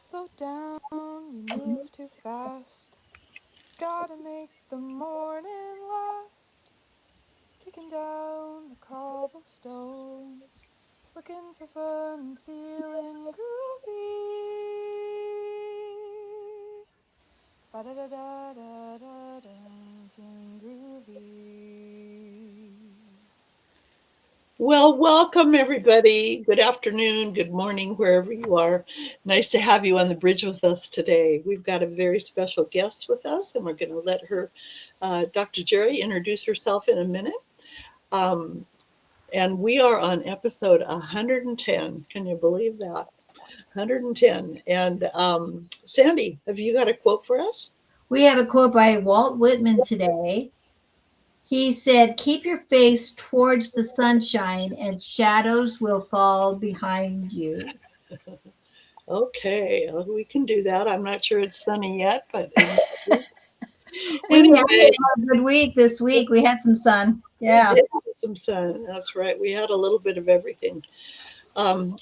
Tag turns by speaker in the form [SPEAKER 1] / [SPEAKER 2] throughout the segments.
[SPEAKER 1] Slow down, you move too fast. Gotta make the morning last. Kicking down the cobblestones, looking for fun and feeling groovy. Ba-da-da-da-da-da-da, feeling groovy.
[SPEAKER 2] Well, welcome everybody. Good afternoon, good morning, wherever you are. Nice to have you on the bridge with us today. We've got a very special guest with us, and we're going to let her, Dr. Gerry, introduce herself in a minute. And we are on episode 110. Can you believe that? 110. And Sandy, have you got a quote for us?
[SPEAKER 3] We have a quote by Walt Whitman today. He said, "Keep your face towards the sunshine and shadows will fall behind you."
[SPEAKER 2] Okay, we can do that. I'm not sure it's sunny yet, but
[SPEAKER 3] We
[SPEAKER 2] anyway.
[SPEAKER 3] had a good week this week. We had some sun. Yeah.
[SPEAKER 2] We did have some sun. That's right. We had a little bit of everything.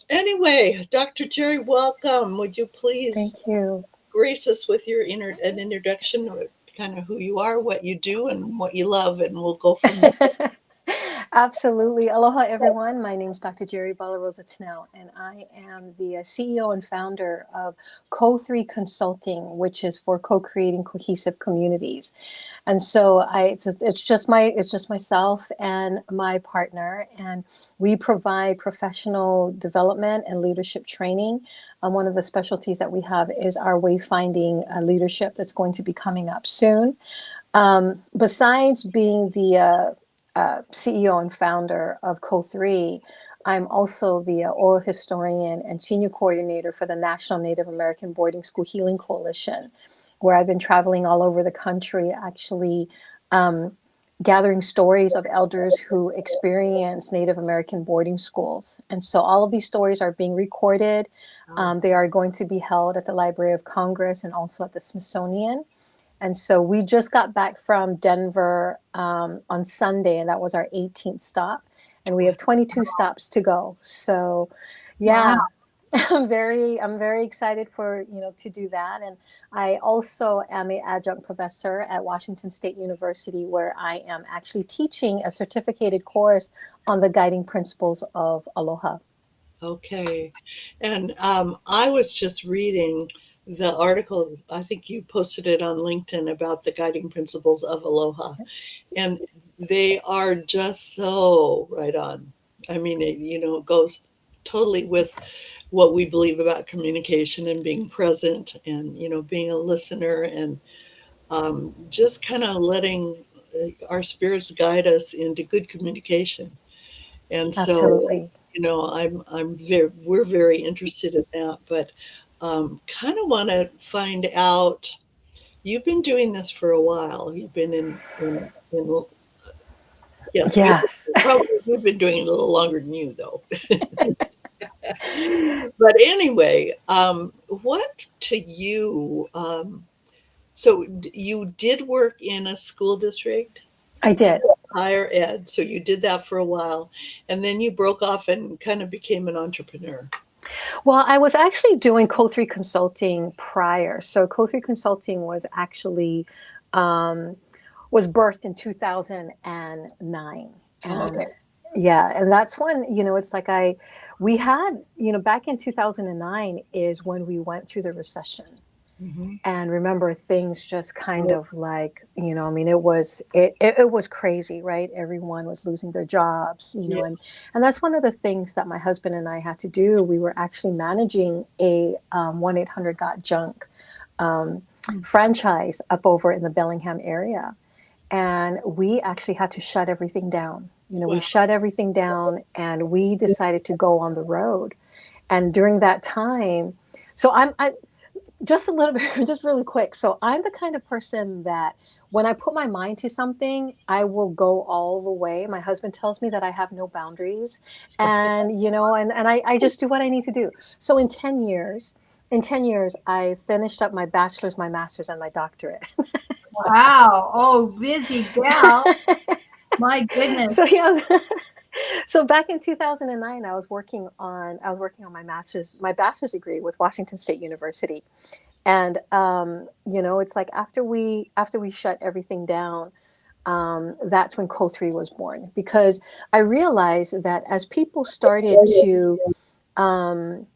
[SPEAKER 2] Anyway, Dr. Gerry, welcome. Would you please
[SPEAKER 4] Thank you.
[SPEAKER 2] grace us with an introduction of kind of who you are, what you do, and what you love, and we'll go from there.
[SPEAKER 4] Absolutely. Aloha, everyone. My name is Dr. Gerry Ebalaroza-Tunnell, and I am the CEO and founder of Co3 Consulting, which is for co-creating cohesive communities. And so it's just myself and my partner, and we provide professional development and leadership training. One of the specialties that we have is our wayfinding leadership that's going to be coming up soon. Besides being the CEO and founder of Co3, I'm also the oral historian and senior coordinator for the National Native American Boarding School Healing Coalition, where I've been traveling all over the country, actually gathering stories of elders who experience Native American boarding schools. And so all of these stories are being recorded. They are going to be held at the Library of Congress and also at the Smithsonian. And so we just got back from Denver on Sunday, and that was our 18th stop. And we have 22 stops to go. So, yeah, wow. I'm very excited to do that. And I also am an adjunct professor at Washington State University, where I am actually teaching a certificated course on the guiding principles of Aloha.
[SPEAKER 2] Okay. And I was just reading the article, I think you posted it on LinkedIn, about the guiding principles of Aloha. And they are just so right on. I mean, it goes totally with what we believe about communication and being present and, being a listener and just kind of letting our spirits guide us into good communication. And so,
[SPEAKER 4] Absolutely.
[SPEAKER 2] we're very interested in that, but kind of want to find out, you've been doing this for a while. You've been in
[SPEAKER 4] yes.
[SPEAKER 2] We've been doing it a little longer than you, though. But anyway, what to you, so you did work in a school district?
[SPEAKER 4] I did.
[SPEAKER 2] Higher ed. So you did that for a while, and then you broke off and kind of became an entrepreneur.
[SPEAKER 4] Well, I was actually doing Co3 Consulting prior. So Co3 Consulting was actually was birthed in 2009.
[SPEAKER 2] Okay.
[SPEAKER 4] Yeah, and that's when, it's like we had, back in 2009 is when we went through the recession. Mm-hmm. And remember, things just kind of like, it was crazy, right? Everyone was losing their jobs, and that's one of the things that my husband and I had to do. We were actually managing a 1-800-GOT-JUNK franchise up over in the Bellingham area. And we actually had to shut everything down. We shut everything down and we decided to go on the road. And during that time, so I just a little bit, just really quick. So I'm the kind of person that when I put my mind to something, I will go all the way. My husband tells me that I have no boundaries, and I just do what I need to do. So in 10 years, I finished up my bachelor's, my master's, and my doctorate.
[SPEAKER 3] Wow! Oh, busy gal! My goodness.
[SPEAKER 4] So So back in 2009, I was working on my bachelor's degree with Washington State University. And it's like after we shut everything down, that's when Co3 was born, because I realized that as people started to, um,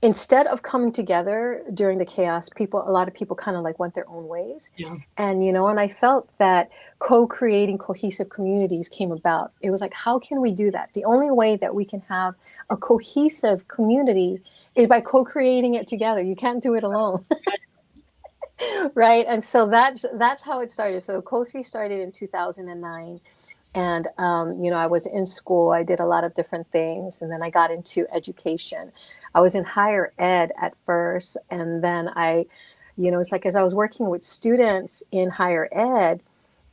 [SPEAKER 4] instead of coming together during the chaos, a lot of people kind of like went their own ways.
[SPEAKER 2] Yeah.
[SPEAKER 4] And I felt that co-creating cohesive communities came about. It was like, how can we do that? The only way that we can have a cohesive community is by co-creating it together. You can't do it alone. Right. And so that's how it started. So Co3 started in 2009. And I was in school. I did a lot of different things, and then I got into education. I was in higher ed at first, and then it's like as I was working with students in higher ed,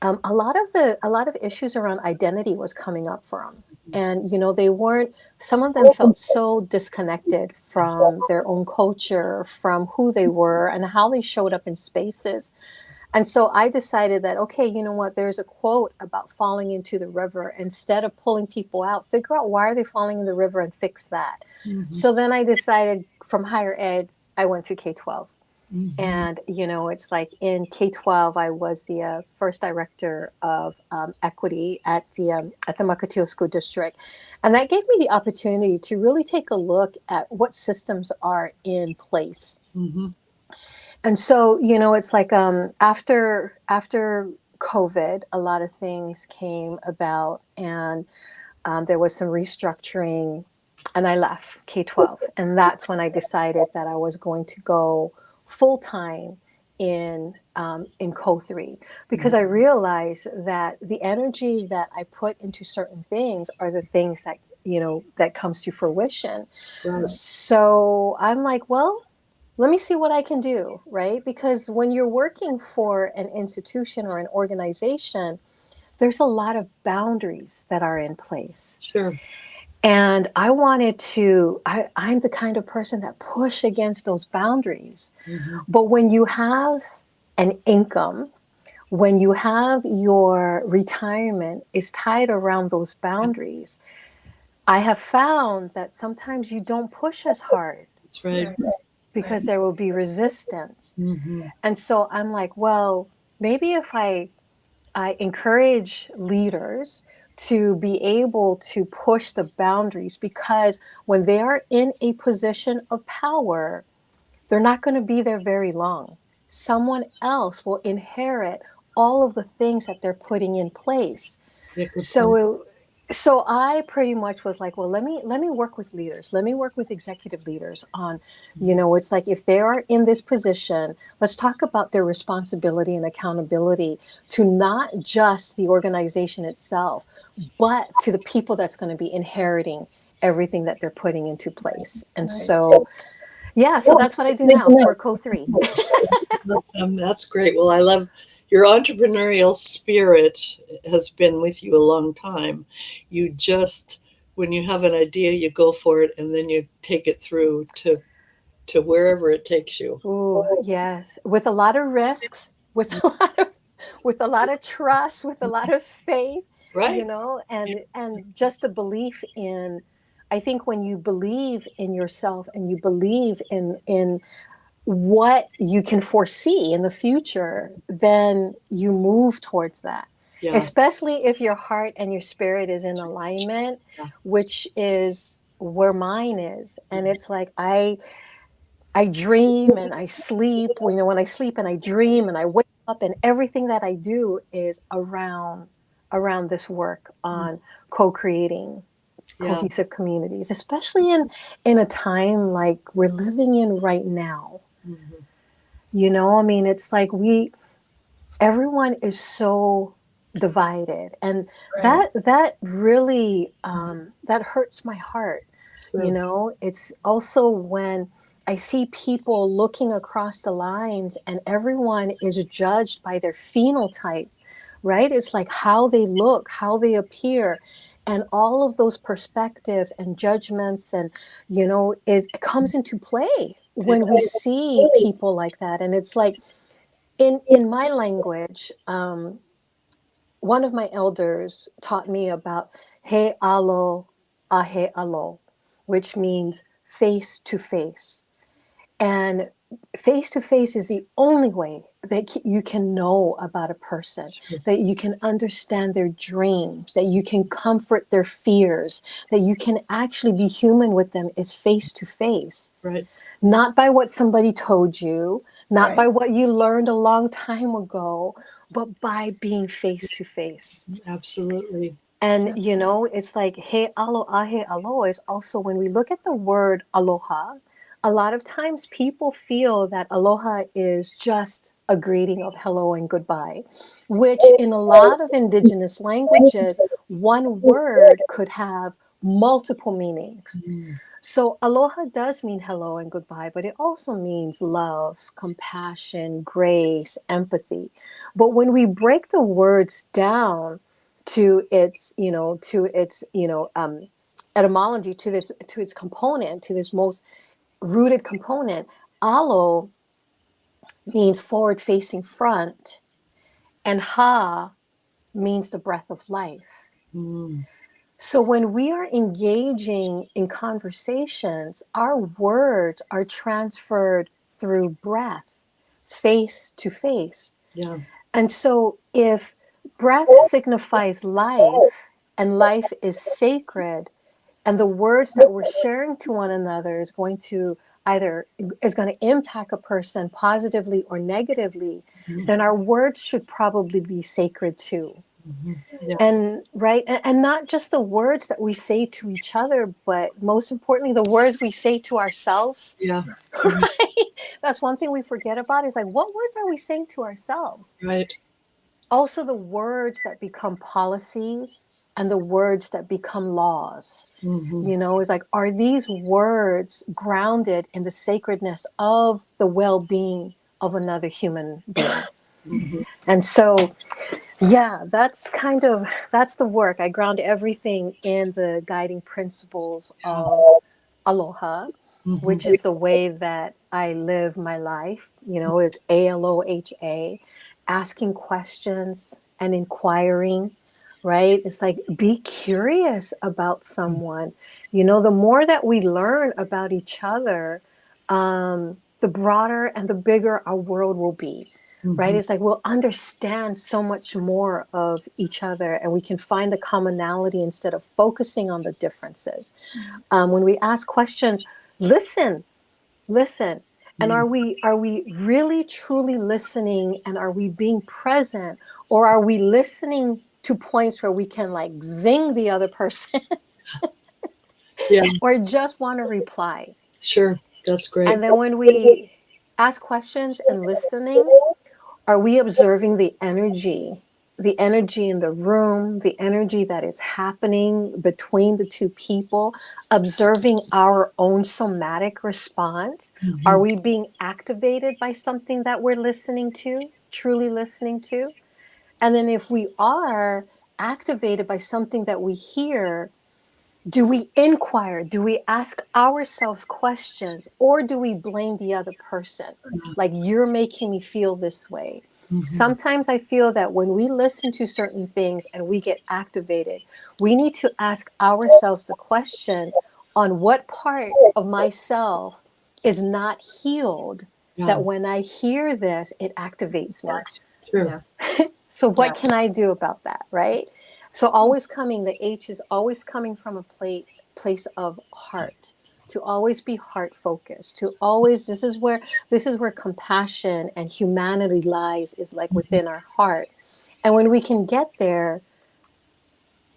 [SPEAKER 4] a lot of issues around identity was coming up for them. And they weren't, some of them felt so disconnected from their own culture, from who they were and how they showed up in spaces. And so I decided that, okay, you know what, there's a quote about falling into the river. Instead of pulling people out, figure out why are they falling in the river and fix that.
[SPEAKER 2] Mm-hmm.
[SPEAKER 4] So then I decided from higher ed, I went to K-12.
[SPEAKER 2] Mm-hmm.
[SPEAKER 4] And, it's like in K-12, I was the first director of equity at the Mukilteo School District. And that gave me the opportunity to really take a look at what systems are in place.
[SPEAKER 2] Mm-hmm.
[SPEAKER 4] And so, it's like after COVID, a lot of things came about, and there was some restructuring, and I left K-12. And that's when I decided that I was going to go full-time in Co3, because I realized that the energy that I put into certain things are the things that, that comes to fruition.
[SPEAKER 2] Right.
[SPEAKER 4] So I'm like, well, let me see what I can do, right? Because when you're working for an institution or an organization, there's a lot of boundaries that are in place.
[SPEAKER 2] Sure.
[SPEAKER 4] And I'm the kind of person that push against those boundaries.
[SPEAKER 2] Mm-hmm.
[SPEAKER 4] But when you have an income, when you have your retirement is tied around those boundaries, I have found that sometimes you don't push as hard.
[SPEAKER 2] That's right.
[SPEAKER 4] Because there will be resistance.
[SPEAKER 2] Mm-hmm.
[SPEAKER 4] And so I'm like, well, maybe if I encourage leaders to be able to push the boundaries, because when they are in a position of power, they're not going to be there very long. Someone else will inherit all of the things that they're putting in place.
[SPEAKER 2] Yeah,
[SPEAKER 4] So I pretty much was like, well, let me work with leaders. Let me work with executive leaders on, it's like if they are in this position, let's talk about their responsibility and accountability to not just the organization itself, but to the people that's going to be inheriting everything that they're putting into place. And so, so that's what I do now for Co3.
[SPEAKER 2] That's great. Well, I love your entrepreneurial spirit has been with you a long time. You just, when you have an idea, you go for it, and then you take it through to wherever it takes you.
[SPEAKER 4] Ooh, yes, with a lot of risks, with a lot of trust, with a lot of faith,
[SPEAKER 2] Right.
[SPEAKER 4] And just a belief in. I think when you believe in yourself and you believe in what you can foresee in the future, then you move towards that.
[SPEAKER 2] Yeah.
[SPEAKER 4] Especially if your heart and your spirit is in alignment, which is where mine is. And it's like I dream and I sleep, when I sleep and I dream and I wake up, and everything that I do is around this work on co-creating cohesive communities, especially in a time like we're living in right now.
[SPEAKER 2] Mm-hmm.
[SPEAKER 4] It's like everyone is so divided, and that really that hurts my heart.
[SPEAKER 2] Sure.
[SPEAKER 4] It's also when I see people looking across the lines and everyone is judged by their phenotype, right? It's like how they look, how they appear, and all of those perspectives and judgments, and it comes into play when we see people like that. And it's like in my language, one of my elders taught me about He alo, ahe alo, which means face to face. And face to face is the only way that you can know about a person, that you can understand their dreams, that you can comfort their fears, that you can actually be human with them, is face to face.
[SPEAKER 2] Right.
[SPEAKER 4] Not by what somebody told you, not
[SPEAKER 3] Right.
[SPEAKER 4] by what you learned a long time ago, but by being face to face.
[SPEAKER 2] Absolutely.
[SPEAKER 4] And, you know, it's like, he alo, ahe alo is also, when we look at the word aloha, a lot of times people feel that aloha is just a greeting of hello and goodbye, which in a lot of indigenous languages, one word could have multiple meanings.
[SPEAKER 2] Mm.
[SPEAKER 4] So aloha does mean hello and goodbye, but it also means love, compassion, grace, empathy. But when we break the words down to its, etymology, to its component, to this most rooted component, alo means forward facing front, and ha means the breath of life.
[SPEAKER 2] Mm.
[SPEAKER 4] So when we are engaging in conversations, our words are transferred through breath, face to face.
[SPEAKER 2] Yeah.
[SPEAKER 4] And so if breath signifies life and life is sacred, and the words that we're sharing to one another is going to impact a person positively or negatively, then our words should probably be sacred too.
[SPEAKER 2] Mm-hmm. Yeah.
[SPEAKER 4] And right, and not just the words that we say to each other, but most importantly, the words we say to ourselves.
[SPEAKER 2] Yeah.
[SPEAKER 4] Right? That's one thing we forget about, is like, what words are we saying to ourselves?
[SPEAKER 2] Right.
[SPEAKER 4] Also, the words that become policies and the words that become laws.
[SPEAKER 2] Mm-hmm.
[SPEAKER 4] You know, is like, are these words grounded in the sacredness of the well-being of another human being?
[SPEAKER 2] Mm-hmm.
[SPEAKER 4] And so, yeah, that's the work. I ground everything in the guiding principles of aloha, which
[SPEAKER 2] Mm-hmm.
[SPEAKER 4] is the way that I live my life. You know, it's ALOHA, asking questions and inquiring, right? It's like, be curious about someone. You know, the more that we learn about each other, the broader and the bigger our world will be. Right?
[SPEAKER 2] Mm-hmm.
[SPEAKER 4] It's like, we'll understand so much more of each other, and we can find the commonality instead of focusing on the differences. When we ask questions, listen, and are we really truly listening, and are we being present, or are we listening to points where we can like zing the other person
[SPEAKER 2] Yeah.
[SPEAKER 4] or just want to reply?
[SPEAKER 2] Sure. That's great.
[SPEAKER 4] And then when we ask questions and listening, are we observing the energy in the room, the energy that is happening between the two people, observing our own somatic response?
[SPEAKER 2] Mm-hmm.
[SPEAKER 4] Are we being activated by something that we're listening to, truly listening to? And then if we are activated by something that we hear, do we inquire? Do we ask ourselves questions, or do we blame the other person? Like, you're making me feel this way.
[SPEAKER 2] Mm-hmm.
[SPEAKER 4] Sometimes I feel that when we listen to certain things and we get activated, we need to ask ourselves the question on what part of myself is not healed,
[SPEAKER 2] Yeah.
[SPEAKER 4] that when I hear this, it activates me.
[SPEAKER 2] Sure.
[SPEAKER 3] Yeah.
[SPEAKER 4] So what can I do about that, right? So the H is always coming from a place of heart, to always be heart focused, to always, this is where compassion and humanity lies, is like within our heart. And when we can get there,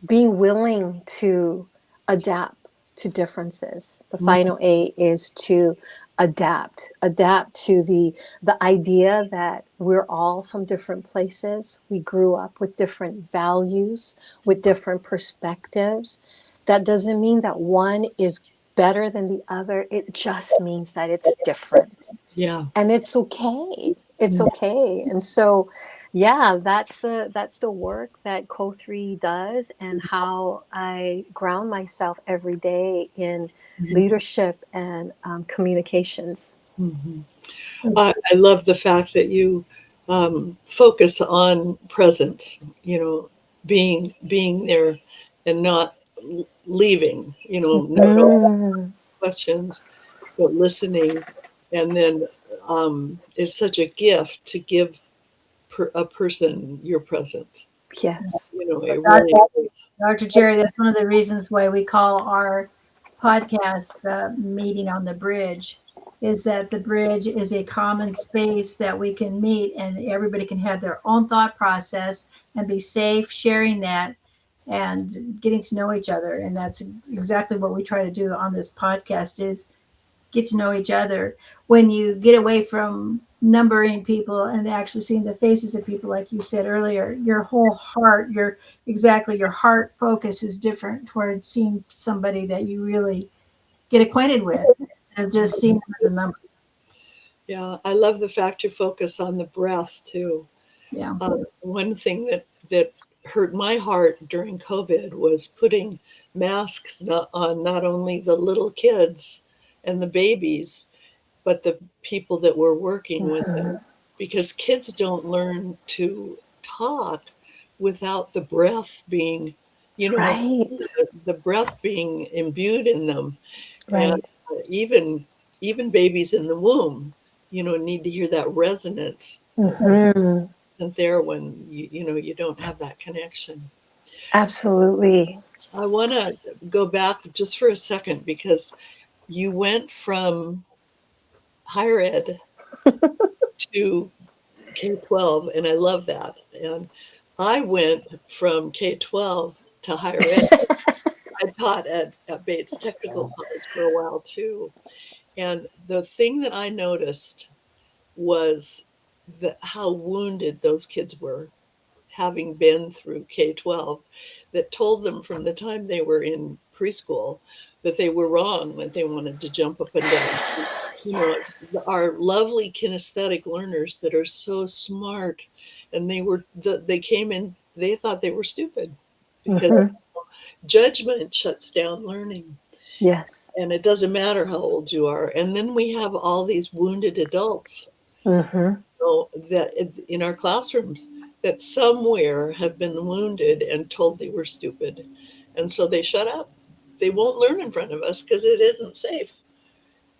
[SPEAKER 4] being willing to adapt to differences. The final A is to adapt to the idea that we're all from different places. We grew up with different values, with different perspectives. That doesn't mean that one is better than the other. It just means that it's different.
[SPEAKER 2] Yeah.
[SPEAKER 4] And it's okay. It's okay. And so, yeah, that's the work that Co3 does, and how I ground myself every day in leadership and communications.
[SPEAKER 2] Mm-hmm. I love the fact that you focus on presence, you know, being there and not leaving, no questions, but listening. And then it's such a gift to give a person your presence.
[SPEAKER 4] Yes.
[SPEAKER 2] It really is.
[SPEAKER 3] Dr. Gerry, that's one of the reasons why we call our podcast Meeting on the Bridge, is that the bridge is a common space that we can meet and everybody can have their own thought process and be safe sharing that and getting to know each other. And that's exactly what we try to do on this podcast, is get to know each other. When you get away from numbering people and actually seeing the faces of people, like you said earlier, your whole heart, your heart focus is different towards seeing somebody that you really get acquainted with instead of just seeing them as a number.
[SPEAKER 2] Yeah, I love the fact you focus on the breath too.
[SPEAKER 3] Yeah.
[SPEAKER 2] One thing that hurt my heart during COVID was putting masks on not only the little kids and the babies, but the people that were working with them, because kids don't learn to talk without the breath being,
[SPEAKER 4] Right.
[SPEAKER 2] the breath being imbued in them. And
[SPEAKER 4] Right.
[SPEAKER 2] even babies in the womb, need to hear that resonance.
[SPEAKER 4] Mm-hmm.
[SPEAKER 2] Isn't there when you don't have that connection.
[SPEAKER 4] Absolutely.
[SPEAKER 2] I want to go back just for a second, because you went from higher ed to K-12, and I love that. And I went from K-12 to higher ed. I taught at Bates Technical College for a while too. And the thing that I noticed was how wounded those kids were, having been through K-12, that told them from the time they were in preschool that they were wrong, that they wanted to jump up and down. It's
[SPEAKER 4] Yes.
[SPEAKER 2] our lovely kinesthetic learners that are so smart, and they came in, they thought they were stupid, because
[SPEAKER 4] Mm-hmm.
[SPEAKER 2] judgment shuts down learning.
[SPEAKER 4] Yes.
[SPEAKER 2] And it doesn't matter how old you are. And then we have all these wounded adults,
[SPEAKER 4] Mm-hmm.
[SPEAKER 2] that in our classrooms, that somewhere have been wounded and told they were stupid. And so they shut up. They won't learn in front of us because it isn't safe.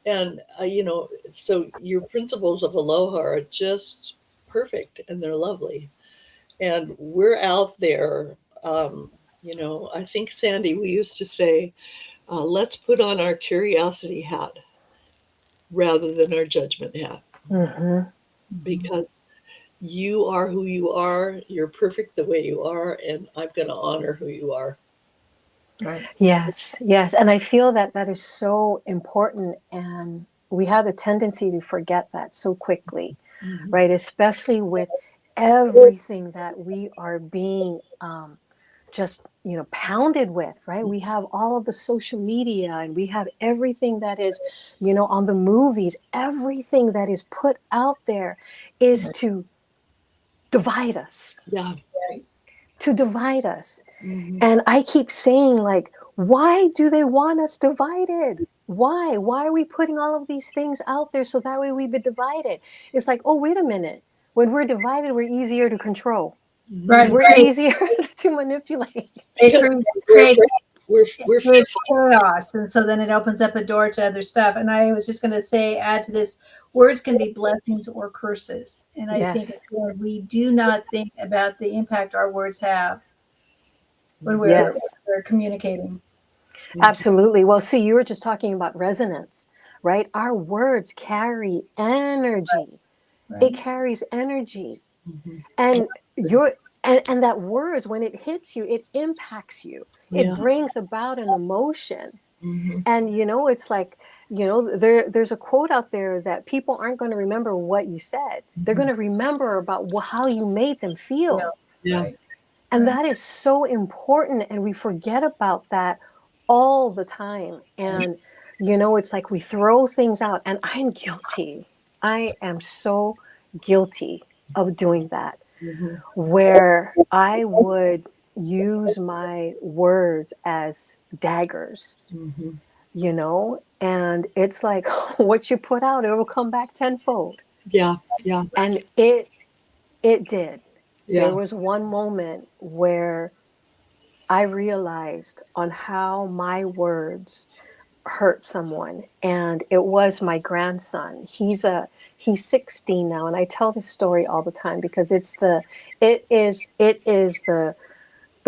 [SPEAKER 2] And, so your principles of aloha are just perfect, and they're lovely. And we're out there. I think, Sandy, we used to say, let's put on our curiosity hat rather than our judgment hat,
[SPEAKER 4] Mm-hmm.
[SPEAKER 2] because you are who you are. You're perfect the way you are, and I'm going to honor who you are.
[SPEAKER 3] Right.
[SPEAKER 4] Yes, yes. And I feel that that is so important. And we have the tendency to forget that so quickly,
[SPEAKER 2] Mm-hmm.
[SPEAKER 4] right? Especially with everything that we are being just, pounded with, right? We have all of the social media and we have everything that is, on the movies, everything that is put out there is to divide us,
[SPEAKER 2] Yeah.
[SPEAKER 4] to divide us.
[SPEAKER 2] Mm-hmm.
[SPEAKER 4] And I keep saying, like, why do they want us divided? Why? Why are we putting all of these things out there so that way we be divided? It's like, oh, wait a minute. When we're divided, we're easier to control.
[SPEAKER 3] Right.
[SPEAKER 2] Mm-hmm.
[SPEAKER 4] We're easier to manipulate.
[SPEAKER 3] It
[SPEAKER 2] Because we're
[SPEAKER 3] creates
[SPEAKER 2] afraid. We're
[SPEAKER 3] chaos, and so then it opens up a door to other stuff. And I was just going to say, add to this, words can be blessings or curses, and I think
[SPEAKER 4] Yes.
[SPEAKER 3] again, we do not think about the impact our words have when
[SPEAKER 4] Yes.
[SPEAKER 3] we're communicating.
[SPEAKER 4] Absolutely. Well, see, you were just talking about resonance, right? Our words carry energy.
[SPEAKER 3] Right.
[SPEAKER 4] It carries energy.
[SPEAKER 2] Mm-hmm.
[SPEAKER 4] And your and that words, when it hits you, it impacts you. It
[SPEAKER 2] Yeah.
[SPEAKER 4] brings about an emotion.
[SPEAKER 2] Mm-hmm.
[SPEAKER 4] And it's like, there's a quote out there that people aren't going to remember what you said. They're going to remember about how you made them feel.
[SPEAKER 2] Yeah.
[SPEAKER 3] Right.
[SPEAKER 4] And
[SPEAKER 3] Right.
[SPEAKER 4] that is so important. And we forget about that all the time. And, it's like we throw things out. And I'm guilty. I am so guilty of doing that,
[SPEAKER 2] Mm-hmm.
[SPEAKER 4] where I would use my words as daggers,
[SPEAKER 2] Mm-hmm.
[SPEAKER 4] and it's like what you put out, it will come back tenfold.
[SPEAKER 2] Yeah. Yeah.
[SPEAKER 4] And it did. There
[SPEAKER 2] Yeah.
[SPEAKER 4] was one moment where I realized on how my words hurt someone, and it was my grandson. He's 16 now, and I tell this story all the time because it is the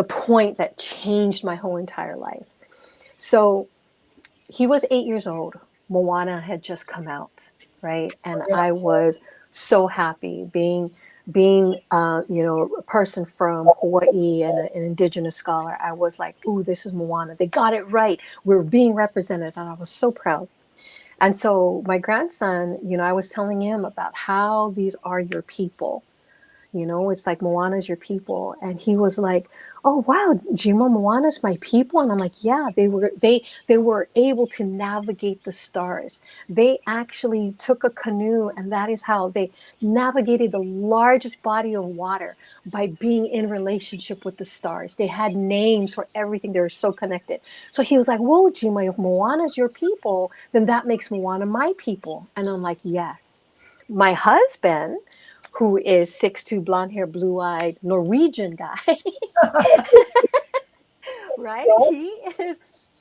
[SPEAKER 4] point that changed my whole entire life. So he was 8 years old. Moana had just come out, right? And
[SPEAKER 3] Yeah.
[SPEAKER 4] I was so happy being a person from Hawaii and an indigenous scholar. I was like, ooh, this is Moana. They got it right. We're being represented, and I was so proud. And so my grandson, I was telling him about how these are your people. It's like Moana's your people. And he was like, oh wow, Jima, Moana's my people. And I'm like, yeah, they were able to navigate the stars. They actually took a canoe, and that is how they navigated the largest body of water, by being in relationship with the stars. They had names for everything. They were so connected. So he was like, whoa, Jima, if Moana's your people, then that makes Moana my people. And I'm like, yes. My husband, who is 6'2", blonde hair, blue eyed Norwegian guy, right?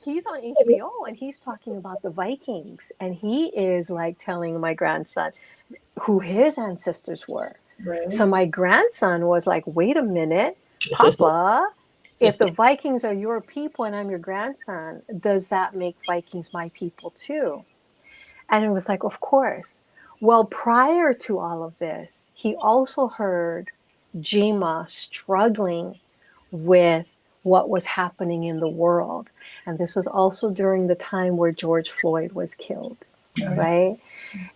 [SPEAKER 4] He's on HBO, and he's talking about the Vikings, and he is like telling my grandson who his ancestors were.
[SPEAKER 3] Right.
[SPEAKER 4] So my grandson was like, wait a minute, Papa, if the Vikings are your people and I'm your grandson, does that make Vikings my people too? And it was like, of course. Well, prior to all of this, he also heard Jima struggling with what was happening in the world. And this was also during the time where George Floyd was killed, right?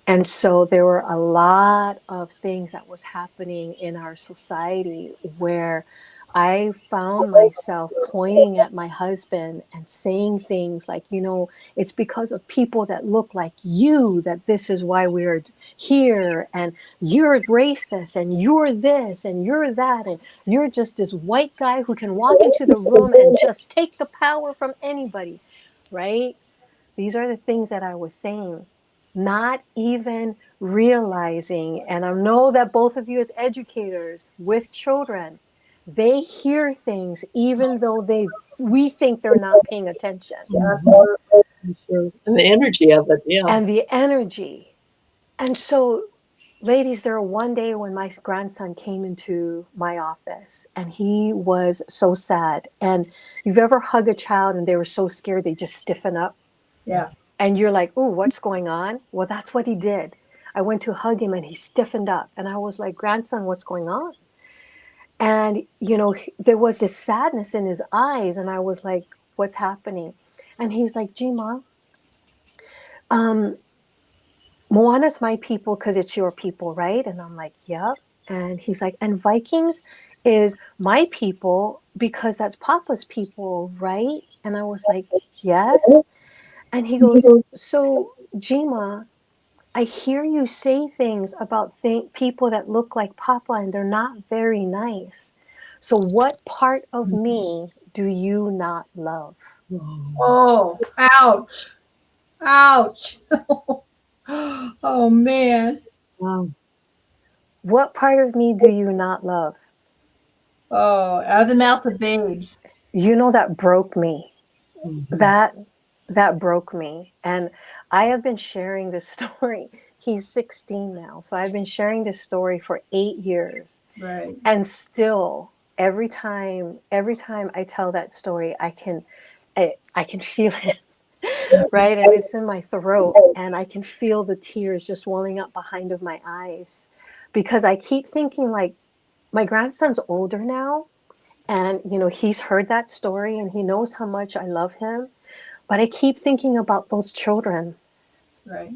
[SPEAKER 4] And so there were a lot of things that was happening in our society where I found myself pointing at my husband and saying things like, it's because of people that look like you that this is why we're here, and you're racist, and you're this, and you're that, and you're just this white guy who can walk into the room and just take the power from anybody, right? These are the things that I was saying, not even realizing. And I know that both of you as educators with children, they hear things even though we think they're not paying attention.
[SPEAKER 2] And the energy of it, yeah.
[SPEAKER 4] And the energy. And so, ladies, there was one day when my grandson came into my office, and he was so sad. And you've ever hug a child and they were so scared they just stiffen up?
[SPEAKER 3] Yeah.
[SPEAKER 4] And you're like, oh, what's going on? Well, that's what he did. I went to hug him and he stiffened up. And I was like, grandson, what's going on? And, there was this sadness in his eyes. And I was like, what's happening? And he's like, Jima, Moana's my people because it's your people, right? And I'm like, yep. And he's like, and Vikings is my people because that's Papa's people, right? And I was like, yes. And he goes, so Jima, I hear you say things about people that look like Papa, and they're not very nice. So what part of me do you not love?
[SPEAKER 3] Oh, ouch. Ouch. Oh, man.
[SPEAKER 2] Wow.
[SPEAKER 4] What part of me do you not love?
[SPEAKER 3] Oh, out of the mouth of babes.
[SPEAKER 4] That broke me.
[SPEAKER 2] Mm-hmm.
[SPEAKER 4] That broke me. And I have been sharing this story. He's 16 now. So I've been sharing this story for 8 years.
[SPEAKER 3] Right.
[SPEAKER 4] And still, every time I tell that story, I can feel it, right? And it's in my throat, and I can feel the tears just welling up behind of my eyes, because I keep thinking, like, my grandson's older now, and he's heard that story and he knows how much I love him, but I keep thinking about those children.
[SPEAKER 3] Right.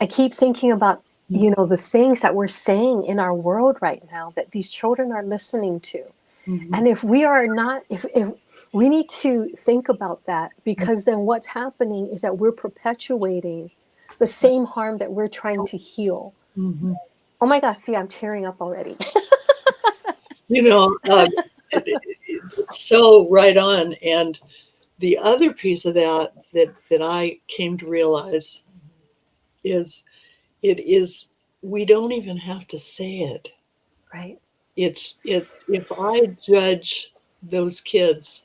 [SPEAKER 4] I keep thinking about the things that we're saying in our world right now that these children are listening to. Mm-hmm. And if we are not, if we need to think about that, because then what's happening is that we're perpetuating the same harm that we're trying to heal.
[SPEAKER 2] Mm-hmm.
[SPEAKER 4] Oh my gosh, see, I'm tearing up already.
[SPEAKER 2] So right on. And the other piece of that I came to realize is we don't even have to say it.
[SPEAKER 4] Right.
[SPEAKER 2] If I judge those kids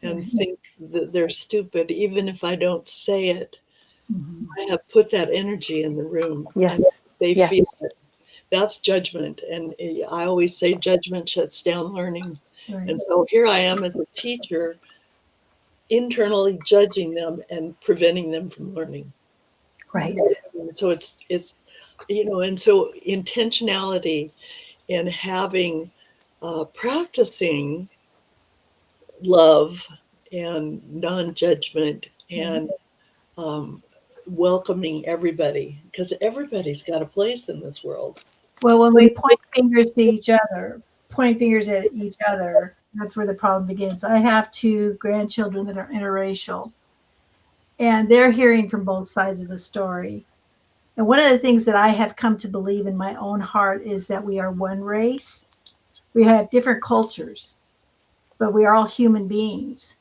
[SPEAKER 2] and think that they're stupid, even if I don't say it.
[SPEAKER 3] Mhm.
[SPEAKER 2] I have put that energy in the room, and
[SPEAKER 4] Yes.
[SPEAKER 2] they feel
[SPEAKER 4] Yes.
[SPEAKER 2] it. That's judgment. And I always say judgment shuts down learning.
[SPEAKER 3] Right.
[SPEAKER 2] And so here I am as a teacher, internally judging them and preventing them from learning.
[SPEAKER 4] Right.
[SPEAKER 2] So it's and so intentionality and having practicing love and non-judgment and um, welcoming everybody, because everybody's got a place in this world.
[SPEAKER 3] Well, when we point fingers to each other, point fingers at each other, that's where the problem begins. I have two grandchildren that are interracial, and they're hearing from both sides of the story. And one of the things that I have come to believe in my own heart is that we are one race. We have different cultures, but we are all human beings.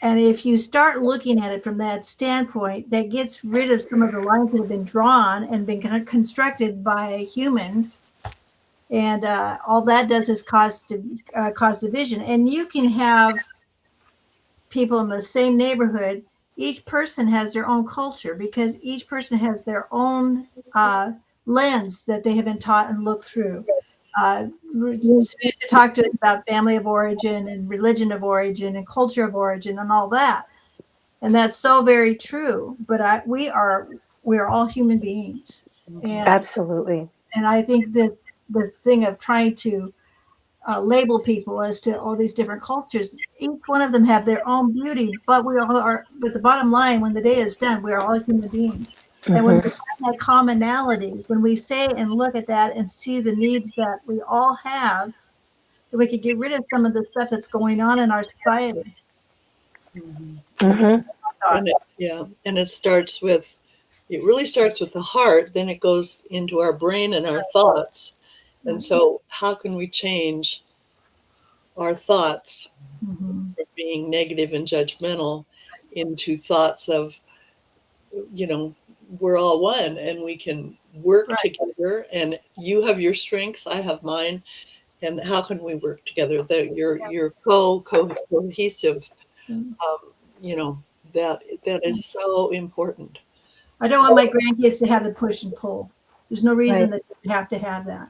[SPEAKER 3] And if you start looking at it from that standpoint, that gets rid of some of the lines that have been drawn and been constructed by humans. And all that does is cause division. And you can have people in the same neighborhood. Each person has their own culture because each person has their own lens that they have been taught and looked through. We used to talk to us about family of origin and religion of origin and culture of origin and all that, and that's so very true. But we are all human beings,
[SPEAKER 4] Absolutely.
[SPEAKER 3] and I think that the thing of trying to label people as to all these different cultures, each one of them have their own beauty, but we all are. But the bottom line, when the day is done, we are all human beings. And when we find that commonality, when we say and look at that and see the needs that we all have, that we could get rid of some of the stuff that's going on in our society.
[SPEAKER 2] Mhm.
[SPEAKER 4] Mm-hmm.
[SPEAKER 2] And it really starts with the heart, then it goes into our brain and our thoughts. And so how can we change our thoughts
[SPEAKER 3] Mm-hmm.
[SPEAKER 2] from being negative and judgmental into thoughts of, we're all one and we can work
[SPEAKER 3] Right.
[SPEAKER 2] together, and you have your strengths, I have mine, and how can we work together? That you're cohesive.
[SPEAKER 3] Mm-hmm.
[SPEAKER 2] You know that is so important.
[SPEAKER 3] I don't want my grandkids to have the push and pull. There's no reason
[SPEAKER 4] Right.
[SPEAKER 3] that you have to have that.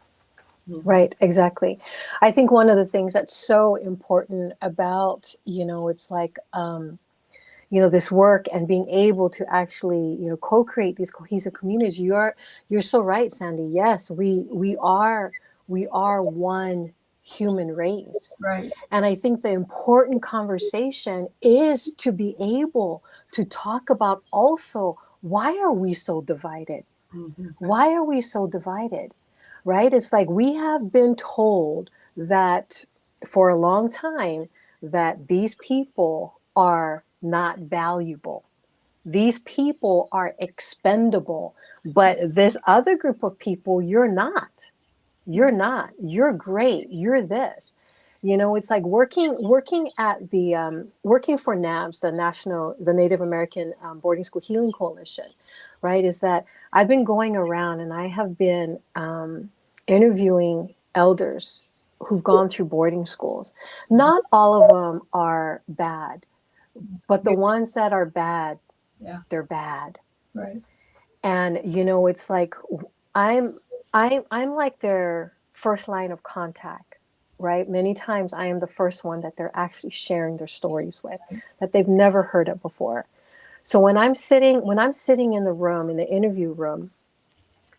[SPEAKER 4] Right, exactly. I think one of the things that's so important about, it's like, this work and being able to actually, co-create these cohesive communities. You're so right, Sandy. Yes, we are one human race.
[SPEAKER 3] Right.
[SPEAKER 4] And I think the important conversation is to be able to talk about also, why are we so divided?
[SPEAKER 2] Mm-hmm.
[SPEAKER 4] Why are we so divided? Right? It's like we have been told that for a long time that these people are not valuable. These people are expendable. But this other group of people, you're not. You're not. You're great. You're this. It's like working at the working for NABS, the Native American Boarding School Healing Coalition, right? Is that I've been going around and I have been interviewing elders who've gone through boarding schools. Not all of them are bad, but the ones that are bad, they're bad.
[SPEAKER 3] Right.
[SPEAKER 4] And it's like I'm like their first line of contact, right? Many times I am the first one that they're actually sharing their stories with, that they've never heard of before. So when I'm sitting in the room, in the interview room,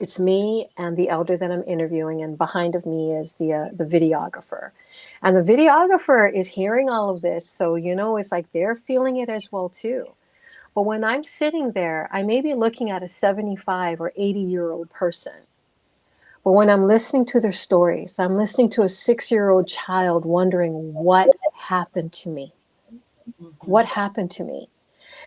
[SPEAKER 4] it's me and the elder that I'm interviewing, and behind of me is the videographer. And the videographer is hearing all of this, so it's like they're feeling it as well too. But when I'm sitting there, I may be looking at a 75 or 80-year-old person. But when I'm listening to their stories, I'm listening to a 6-year-old child wondering, what happened to me? What happened to me?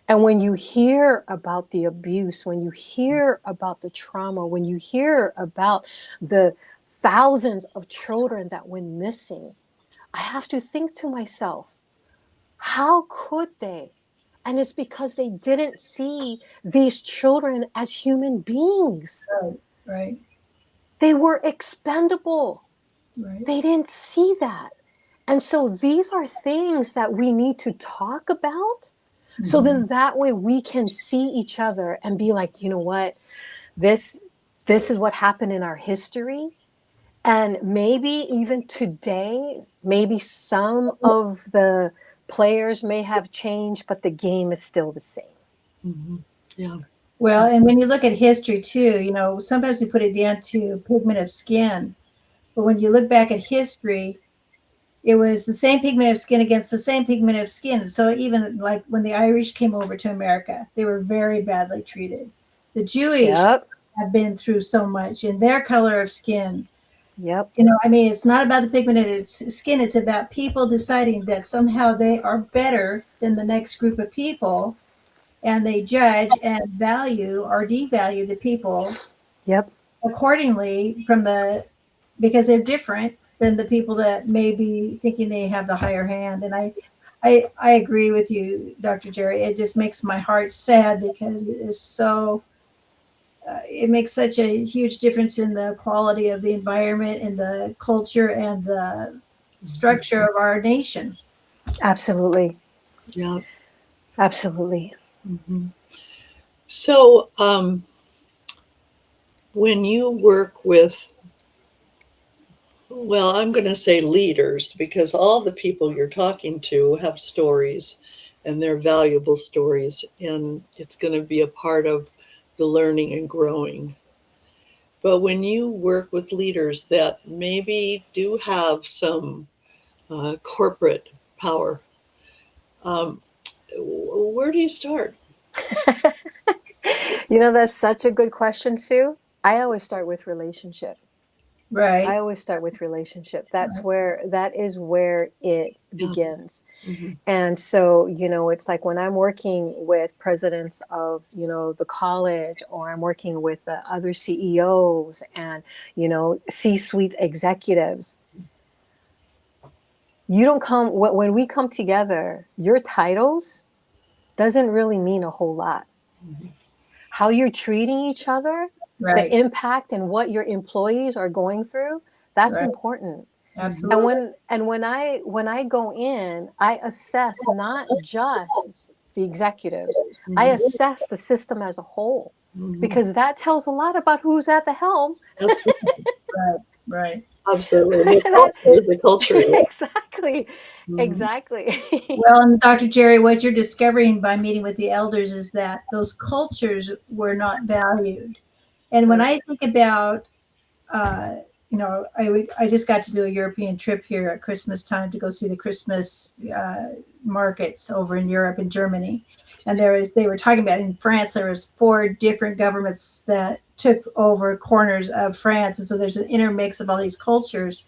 [SPEAKER 4] And when you hear about the abuse, when you hear about the trauma, when you hear about the thousands of children that went missing, I have to think to myself, how could they? And it's because they didn't see these children as human beings.
[SPEAKER 3] Right. Right.
[SPEAKER 4] They were expendable.
[SPEAKER 3] Right.
[SPEAKER 4] They didn't see that. And so these are things that we need to talk about. So
[SPEAKER 3] Mhm.
[SPEAKER 4] then that way we can see each other and be like, you know what, this is what happened in our history. And maybe even today, maybe some of the players may have changed, but the game is still the same.
[SPEAKER 2] Yeah.
[SPEAKER 3] Well, and when you look at history too, sometimes we put it down to pigment of skin, but when you look back at history, it was the same pigment of skin against the same pigment of skin. So even like when the Irish came over to America, they were very badly treated. The Jewish
[SPEAKER 4] Yep.
[SPEAKER 3] have been through so much in their color of skin.
[SPEAKER 4] Yep.
[SPEAKER 3] I mean, it's not about the pigment of its skin. It's about people deciding that somehow they are better than the next group of people, and they judge and value or devalue the people
[SPEAKER 4] Yep.
[SPEAKER 3] accordingly because they're different than the people that may be thinking they have the higher hand. And I agree with you, Dr. Gerry. It just makes my heart sad because it is so. It makes such a huge difference in the quality of the environment and the culture and the structure of our nation.
[SPEAKER 4] Absolutely.
[SPEAKER 2] Yeah.
[SPEAKER 4] Absolutely.
[SPEAKER 2] So, when you work with, well, I'm going to say leaders, because all the people you're talking to have stories, and they're valuable stories, and it's going to be a part of the learning and growing. But when you work with leaders that maybe do have some corporate power, um, where do you start?
[SPEAKER 4] That's such a good question, Sue. I always start with relationship. I
[SPEAKER 3] Right.
[SPEAKER 4] always start with relationship. That is where it
[SPEAKER 2] Yeah.
[SPEAKER 4] begins.
[SPEAKER 2] Mm-hmm.
[SPEAKER 4] And so, it's like when I'm working with presidents of, the college, or I'm working with other CEOs and, C-suite executives, you don't come, when we come together, your titles doesn't really mean a whole lot. How you're treating each other, the
[SPEAKER 3] Right.
[SPEAKER 4] impact and what your employees are going through, that's
[SPEAKER 3] Right.
[SPEAKER 4] important. And
[SPEAKER 3] Absolutely.
[SPEAKER 4] when I go in, I assess not just the executives. I
[SPEAKER 2] Mm-hmm.
[SPEAKER 4] assess the system as a whole,
[SPEAKER 2] Mm-hmm.
[SPEAKER 4] because that tells a lot about who's at the helm.
[SPEAKER 2] That's
[SPEAKER 3] Right. Right.
[SPEAKER 2] absolutely
[SPEAKER 4] That
[SPEAKER 2] the culture.
[SPEAKER 4] exactly,
[SPEAKER 2] Mm-hmm.
[SPEAKER 4] exactly.
[SPEAKER 3] Well, and Dr. Gerry, what you're discovering by meeting with the elders is that those cultures were not valued. And when
[SPEAKER 4] Right.
[SPEAKER 3] I think about, I just got to do a European trip here at Christmas time to go see the Christmas markets over in Europe and Germany. And they were talking about in France, there was 4 different governments that took over corners of France. And so there's an intermix of all these cultures.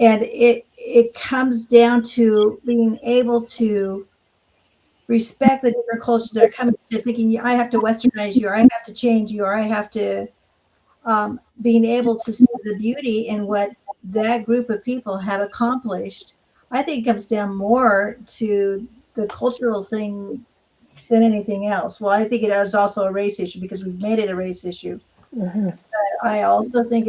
[SPEAKER 3] And it comes down to being able to respect the different cultures that are coming to thinking, I have to westernize you, or I have to change you, or I have to being able to see the beauty in what that group of people have accomplished. I think it comes down more to the cultural thing than anything else. Well, I think it is also a race issue because we've made it a race issue.
[SPEAKER 4] Mm-hmm.
[SPEAKER 3] I also think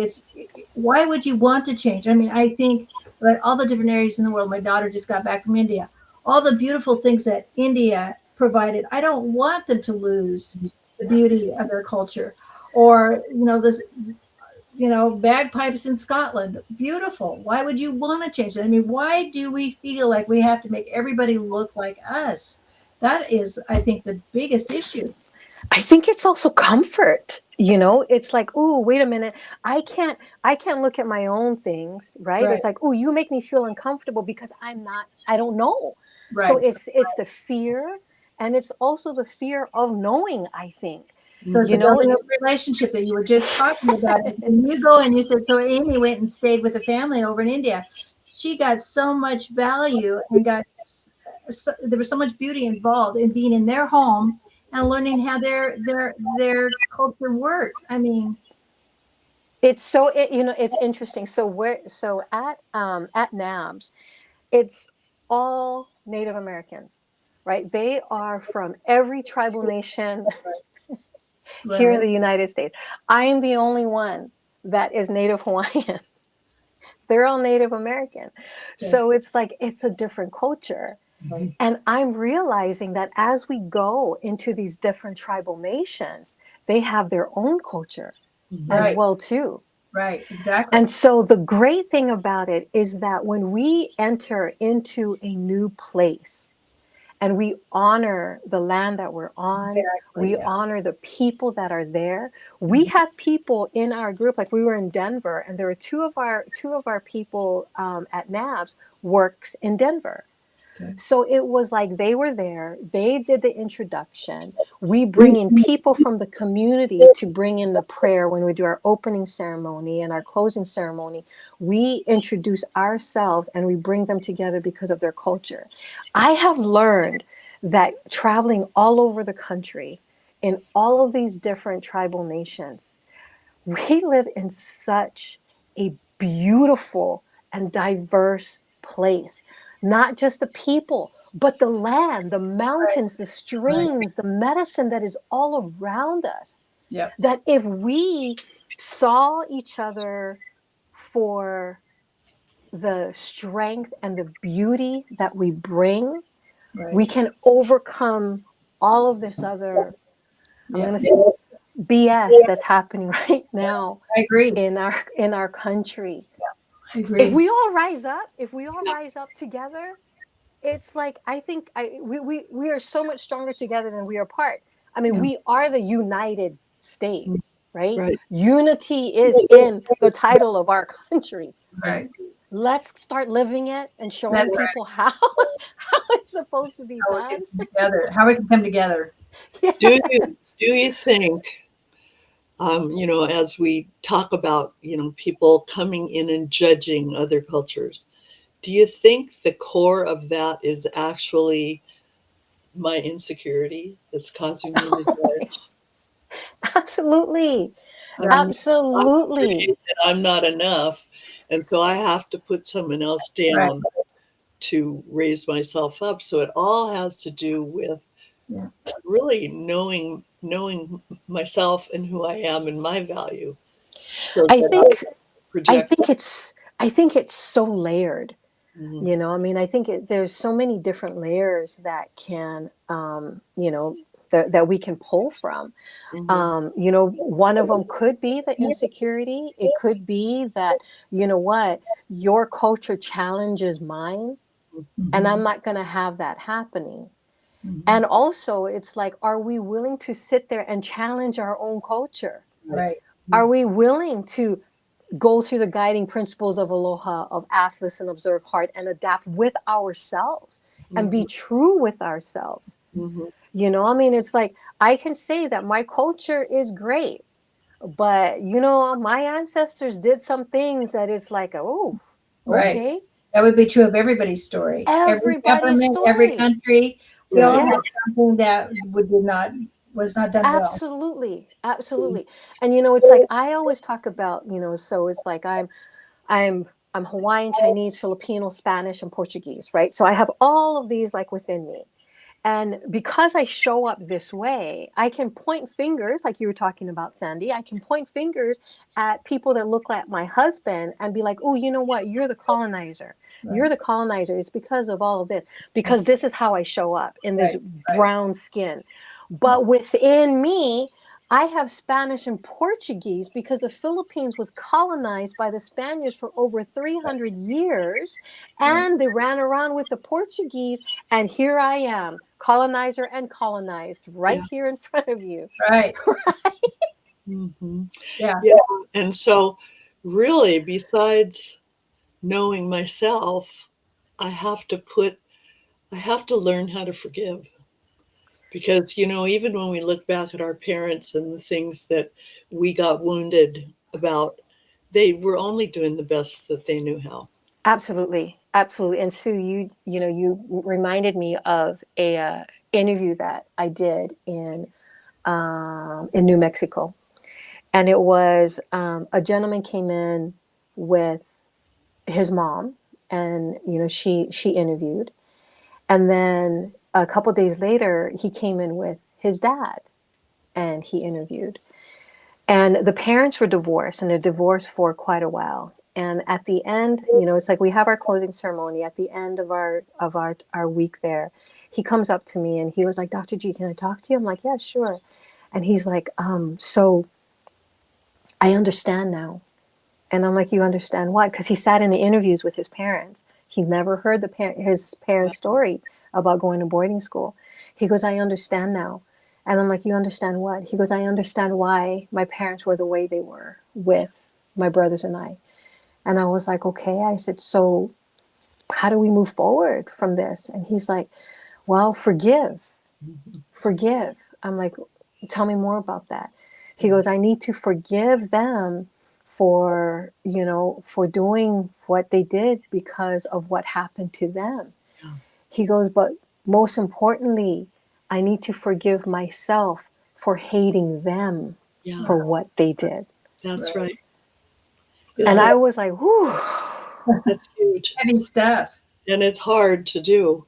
[SPEAKER 3] why would you want to change? I mean, I think like all the different areas in the world. My daughter just got back from India. All the beautiful things that India provided, I don't want them to lose the beauty of their culture. Or this bagpipes in Scotland, beautiful. Why would you want to change that? I mean, why do we feel like we have to make everybody look like us? That is, I think, the biggest issue.
[SPEAKER 4] I think it's also comfort. It's like, oh, wait a minute. I can't look at my own things, right?
[SPEAKER 3] Right,
[SPEAKER 4] It's like, oh, you make me feel uncomfortable because I don't know. So
[SPEAKER 3] right.
[SPEAKER 4] it's the fear, and it's also the fear of knowing, I think.
[SPEAKER 3] So it's
[SPEAKER 2] Mm-hmm.
[SPEAKER 3] a
[SPEAKER 4] You know,
[SPEAKER 3] building of relationship that you were just talking about. And you go and you said, so Amy went and stayed with a family over in India. She got so much value and there was so much beauty involved in being in their home and learning how their culture worked. I mean,
[SPEAKER 4] it's interesting. So at NABS, it's all Native Americans, right? They are from every tribal nation here in
[SPEAKER 3] right.
[SPEAKER 4] the United States. I am the only one that is Native Hawaiian. They're all Native American.
[SPEAKER 3] Yeah.
[SPEAKER 4] So it's like, it's a different culture.
[SPEAKER 3] Right.
[SPEAKER 4] And I'm realizing that as we go into these different tribal nations, they have their own culture as
[SPEAKER 3] Right.
[SPEAKER 4] well too.
[SPEAKER 3] Right. Exactly.
[SPEAKER 4] And so the great thing about it is that when we enter into a new place and we honor the land that we're on,
[SPEAKER 3] Exactly.
[SPEAKER 4] we
[SPEAKER 3] Yeah.
[SPEAKER 4] honor the people that are there. We have people in our group, like we were in Denver, and there were two of our people at NABS works in Denver.
[SPEAKER 3] Okay.
[SPEAKER 4] So it was like they were there, they did the introduction. We bring in people from the community to bring in the prayer when we do our opening ceremony and our closing ceremony. We introduce ourselves and we bring them together because of their culture. I have learned that traveling all over the country in all of these different tribal nations, we live in such a beautiful and diverse place. Not just the people, but the land, the mountains, the
[SPEAKER 3] Right.
[SPEAKER 4] streams, the medicine that is all around us.
[SPEAKER 3] Yep.
[SPEAKER 4] That if we saw each other for the strength and the beauty that we bring,
[SPEAKER 3] Right.
[SPEAKER 4] we can overcome all of this other, I'm going to
[SPEAKER 3] Yes.
[SPEAKER 4] say, BS that's happening right now
[SPEAKER 3] I agree.
[SPEAKER 4] in our country.
[SPEAKER 3] I agree.
[SPEAKER 4] If we all rise up together, it's like, I think we are so much stronger together than we are apart. I mean,
[SPEAKER 3] Yeah.
[SPEAKER 4] we are the United States, right?
[SPEAKER 2] Right.
[SPEAKER 4] Unity is in the title of our country.
[SPEAKER 3] Right.
[SPEAKER 4] Let's start living it and showing
[SPEAKER 3] That's right.
[SPEAKER 4] people how it's supposed to be
[SPEAKER 3] How we
[SPEAKER 4] done.
[SPEAKER 3] can come together. How we can come together.
[SPEAKER 4] Yes.
[SPEAKER 2] Do you think, as we talk about, people coming in and judging other cultures, do you think the core of that is actually my insecurity that's causing me to judge?
[SPEAKER 4] Absolutely.
[SPEAKER 3] Yeah.
[SPEAKER 2] I'm
[SPEAKER 4] Absolutely.
[SPEAKER 2] afraid that I'm not enough, and so I have to put someone else
[SPEAKER 3] Right.
[SPEAKER 2] down to raise myself up. So it all has to do with
[SPEAKER 3] Yeah.
[SPEAKER 2] really knowing myself and who I am and my value, so
[SPEAKER 4] I
[SPEAKER 2] that
[SPEAKER 4] think
[SPEAKER 2] I project.
[SPEAKER 4] I think it's so layered.
[SPEAKER 2] Mhm.
[SPEAKER 4] You know, I mean, I think there's so many different layers that can, that we can pull from.
[SPEAKER 2] Mhm.
[SPEAKER 4] One of them could be the insecurity. It could be that, your culture challenges mine, and I'm not going to have that happening.
[SPEAKER 3] Mhm.
[SPEAKER 4] And also, it's like, are we willing to sit there and challenge our own culture?
[SPEAKER 3] Right.
[SPEAKER 4] Are we willing to go through the guiding principles of aloha, of ask, listen, observe, heart, and adapt with ourselves and be true with ourselves?
[SPEAKER 2] Mhm.
[SPEAKER 4] I mean, it's like, I can say that my culture is great, but my ancestors did some things that it's like, oh,
[SPEAKER 3] Right.
[SPEAKER 4] okay.
[SPEAKER 3] That would be true of everybody's story. Every
[SPEAKER 4] Everybody's
[SPEAKER 3] government, every
[SPEAKER 4] story.
[SPEAKER 3] country, we all
[SPEAKER 2] Right.
[SPEAKER 3] had
[SPEAKER 4] Yes.
[SPEAKER 3] something that was not done well.
[SPEAKER 4] Absolutely. Absolutely. And it's like, I always talk about, so it's like, I'm Hawaiian, Chinese, Filipino, Spanish, and Portuguese, right? So I have all of these like within me. And because I show up this way, I can point fingers, like you were talking about, Sandy. I can point fingers at people that look like my husband and be like, oh, you know what? You're the colonizer. You're
[SPEAKER 3] Right.
[SPEAKER 4] the colonizer. It's because of all of this, because this is how I show up in this
[SPEAKER 3] Right.
[SPEAKER 4] brown skin. But within me, I have Spanish and Portuguese because the Philippines was colonized by the Spaniards for over 300 years. And they ran around with the Portuguese. And here I am, colonizer and colonized, right
[SPEAKER 2] Yeah.
[SPEAKER 4] here in front of you.
[SPEAKER 3] Right.
[SPEAKER 2] Mhm.
[SPEAKER 3] Yeah.
[SPEAKER 2] Yeah. And so, really, besides knowing myself, I have to learn how to forgive. Because, even when we look back at our parents and the things that we got wounded about, they were only doing the best that they knew how.
[SPEAKER 4] Absolutely, absolutely. And Sue, you reminded me of a interview that I did in New Mexico, and it was a gentleman came in with his mom, and she interviewed, and then a couple days later he came in with his dad, and he interviewed, and the parents were divorced, and they're divorced for quite a while. And at the end, you know, it's like we have our closing ceremony. At the end of our week there, he comes up to me and he was like, Dr. G, can I talk to you? I'm like, yeah, sure. And he's like, so I understand now. And I'm like, you understand what? Because he sat in the interviews with his parents. He never heard his parents' story about going to boarding school. He goes, I understand now. And I'm like, you understand what? He goes, I understand why my parents were the way they were with my brothers and I. And I was like, okay. I said, so how do we move forward from this? And he's like, well, forgive. I'm like, tell me more about that. He goes, I need to forgive them for, you know, for doing what they did because of what happened to them.
[SPEAKER 2] Yeah.
[SPEAKER 4] He goes, but most importantly, I need to forgive myself for hating them for what they did.
[SPEAKER 2] That's right.
[SPEAKER 4] And I was like, whew.
[SPEAKER 2] That's huge.
[SPEAKER 3] Heavy stuff.
[SPEAKER 2] And it's hard to do.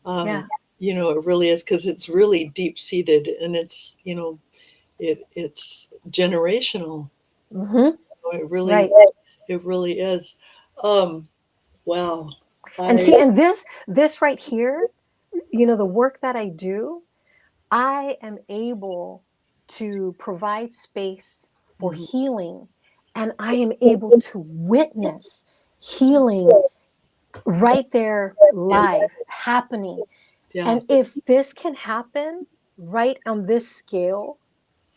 [SPEAKER 4] Yeah.
[SPEAKER 2] You know, it really is, because it's really deep seated, and it's, you know, it's generational.
[SPEAKER 4] Mm-hmm.
[SPEAKER 2] It really,
[SPEAKER 4] Right.
[SPEAKER 2] it really is. Wow.
[SPEAKER 4] And see, and this right here, you know, the work that I do, I am able to provide space for healing, and I am able to witness healing right there live happening.
[SPEAKER 2] Yeah.
[SPEAKER 4] And if this can happen right on this scale,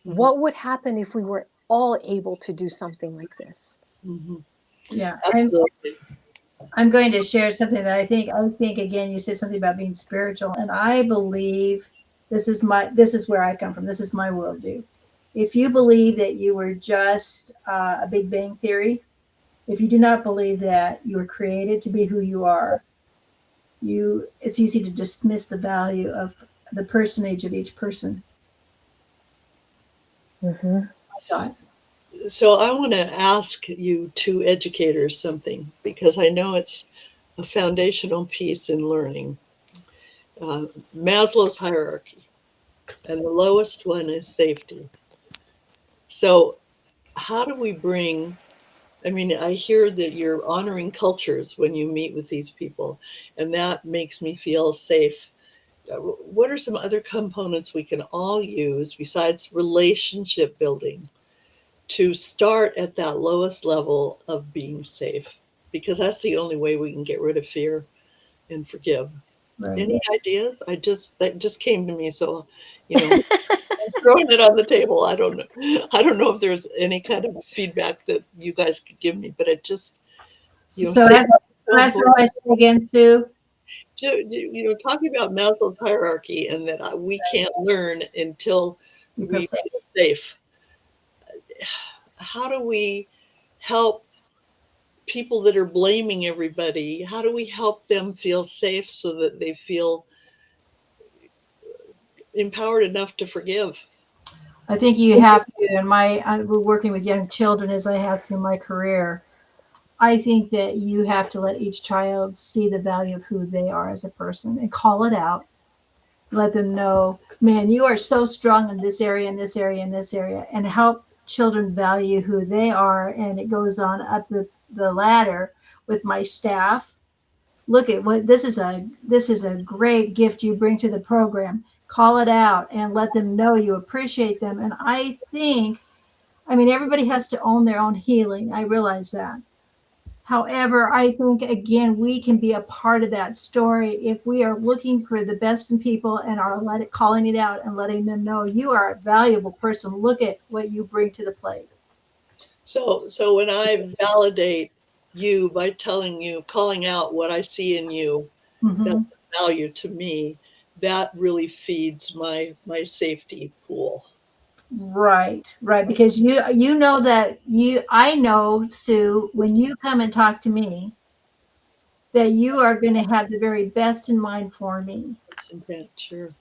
[SPEAKER 4] what would happen if we were all able to do something like this?
[SPEAKER 3] Yeah.
[SPEAKER 2] Absolutely.
[SPEAKER 3] I'm going to share something that I think again, you said something about being spiritual, and I believe this is where I come from. This is my worldview. If you believe that you were just a Big Bang Theory, if you do not believe that you were created to be who you are, it's easy to dismiss the value of the personage of each person.
[SPEAKER 4] Mm-hmm.
[SPEAKER 3] I thought.
[SPEAKER 2] So I want to ask you two educators something, because I know it's a foundational piece in learning. Maslow's hierarchy, and the lowest one is safety. So how do we bring, I mean, I hear that you're honoring cultures when you meet with these people, and that makes me feel safe. What are some other components we can all use besides relationship building to start at that lowest level of being safe? Because that's the only way we can get rid of fear and forgive.
[SPEAKER 3] Right.
[SPEAKER 2] Any ideas? That just came to me. So, you know, I'm throwing it on the table. I don't know. I don't know if there's any kind of feedback that you guys could give me, but it just, you know,
[SPEAKER 3] So ask the question again, Sue.
[SPEAKER 2] you know, talking about Maslow's hierarchy, and that we can't learn until we feel safe. How do we help people that are blaming everybody? How do we help them feel safe so that they feel empowered enough to forgive?
[SPEAKER 3] I think you have to, and we're working with young children as I have through my career. I think that you have to let each child see the value of who they are as a person and call it out. Let them know, man, you are so strong in this area, in this area, in this area, and help children value who they are. And it goes on up the ladder with my staff. Look at what this is a great gift you bring to the program. Call it out and let them know you appreciate them. And I mean, everybody has to own their own healing. I realize that. However, I think, again, we can be a part of that story if we are looking for the best in people and are calling it out and letting them know you are a valuable person. Look at what you bring to the plate.
[SPEAKER 2] So when I validate you by calling out what I see in you, that's value to me, that really feeds my safety pool.
[SPEAKER 3] Right. Because you know that I know, Sue, when you come and talk to me, that you are going to have the very best in mind for me.
[SPEAKER 2] Sure.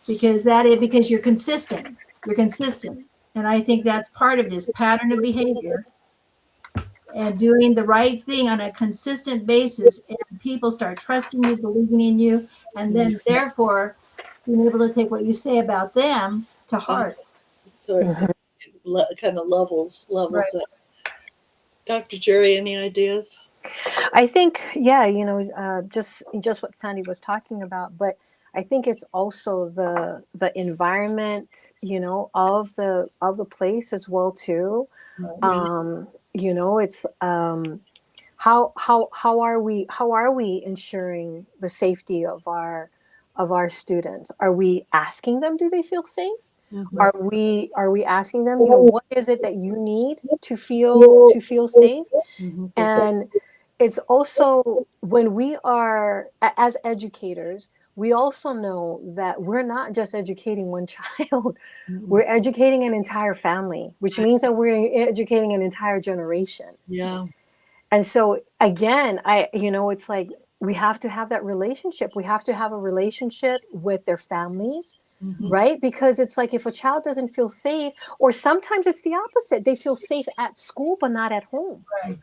[SPEAKER 3] Because you're consistent. You're consistent. And I think that's part of it, is pattern of behavior and doing the right thing on a consistent basis. And people start trusting you, believing in you, and then therefore being able to take what you say about them to heart.
[SPEAKER 2] So it kind of levels
[SPEAKER 3] Right.
[SPEAKER 2] up. Dr. Gerry, any ideas?
[SPEAKER 4] I think, yeah, just what Sandy was talking about, but I think it's also the environment, of the place as well too.
[SPEAKER 2] Yeah.
[SPEAKER 4] It's how are we ensuring the safety of our students? Are we asking them, do they feel safe?
[SPEAKER 2] Mhm.
[SPEAKER 4] Are we asking them, what is it that you need to feel safe?
[SPEAKER 2] Mhm.
[SPEAKER 4] And it's also when we are as educators, we also know that we're not just educating one child,
[SPEAKER 2] Mhm.
[SPEAKER 4] we're educating an entire family, which means that we're educating an entire generation.
[SPEAKER 2] Yeah.
[SPEAKER 4] And so again, it's like we have to have that relationship. We have to have a relationship with their families,
[SPEAKER 2] Mhm.
[SPEAKER 4] right? Because it's like if a child doesn't feel safe, or sometimes it's the opposite, they feel safe at school but not at home.
[SPEAKER 3] Right.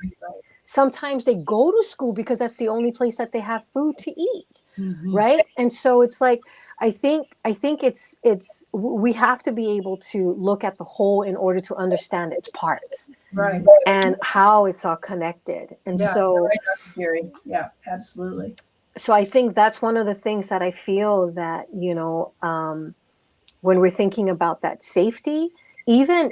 [SPEAKER 4] Sometimes they go to school because that's the only place that they have food to eat,
[SPEAKER 2] Mhm.
[SPEAKER 4] right? And so it's like I think it's we have to be able to look at the whole in order to understand its parts
[SPEAKER 3] Right.
[SPEAKER 4] and how it's all connected. And
[SPEAKER 3] Yeah.
[SPEAKER 4] so
[SPEAKER 3] Right, Dr. Gerry. Yeah, absolutely.
[SPEAKER 4] I think that's one of the things that I feel that when we're thinking about that safety, even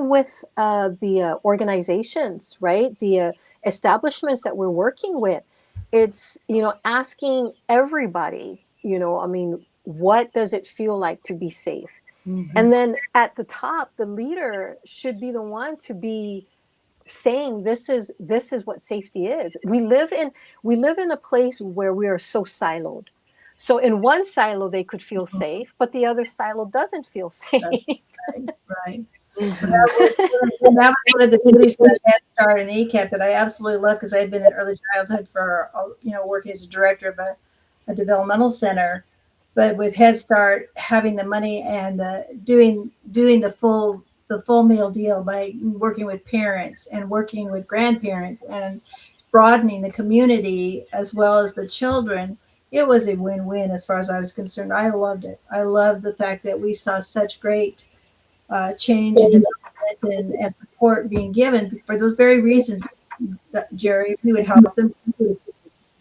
[SPEAKER 4] with the organizations, right, the establishments that we're working with, it's asking everybody, I mean, what does it feel like to be safe?
[SPEAKER 2] Mhm.
[SPEAKER 4] And then at the top, the leader should be the one to be saying this is what safety is. We live in a place where we are so siloed. So in one silo they could feel safe, but the other silo doesn't feel
[SPEAKER 3] That's
[SPEAKER 4] safe.
[SPEAKER 3] right. Right. But
[SPEAKER 2] Mhm.
[SPEAKER 3] that was one of the beauties of Head Start and ECAP that I absolutely love, because I had been in early childhood for, working as a director of a developmental center. But with Head Start, having the money and doing the full meal deal by working with parents and working with grandparents and broadening the community as well as the children, it was a win-win as far as I was concerned. I loved it. I loved the fact that we saw such great change and development and support being given for those very reasons, Gerry. We would help them.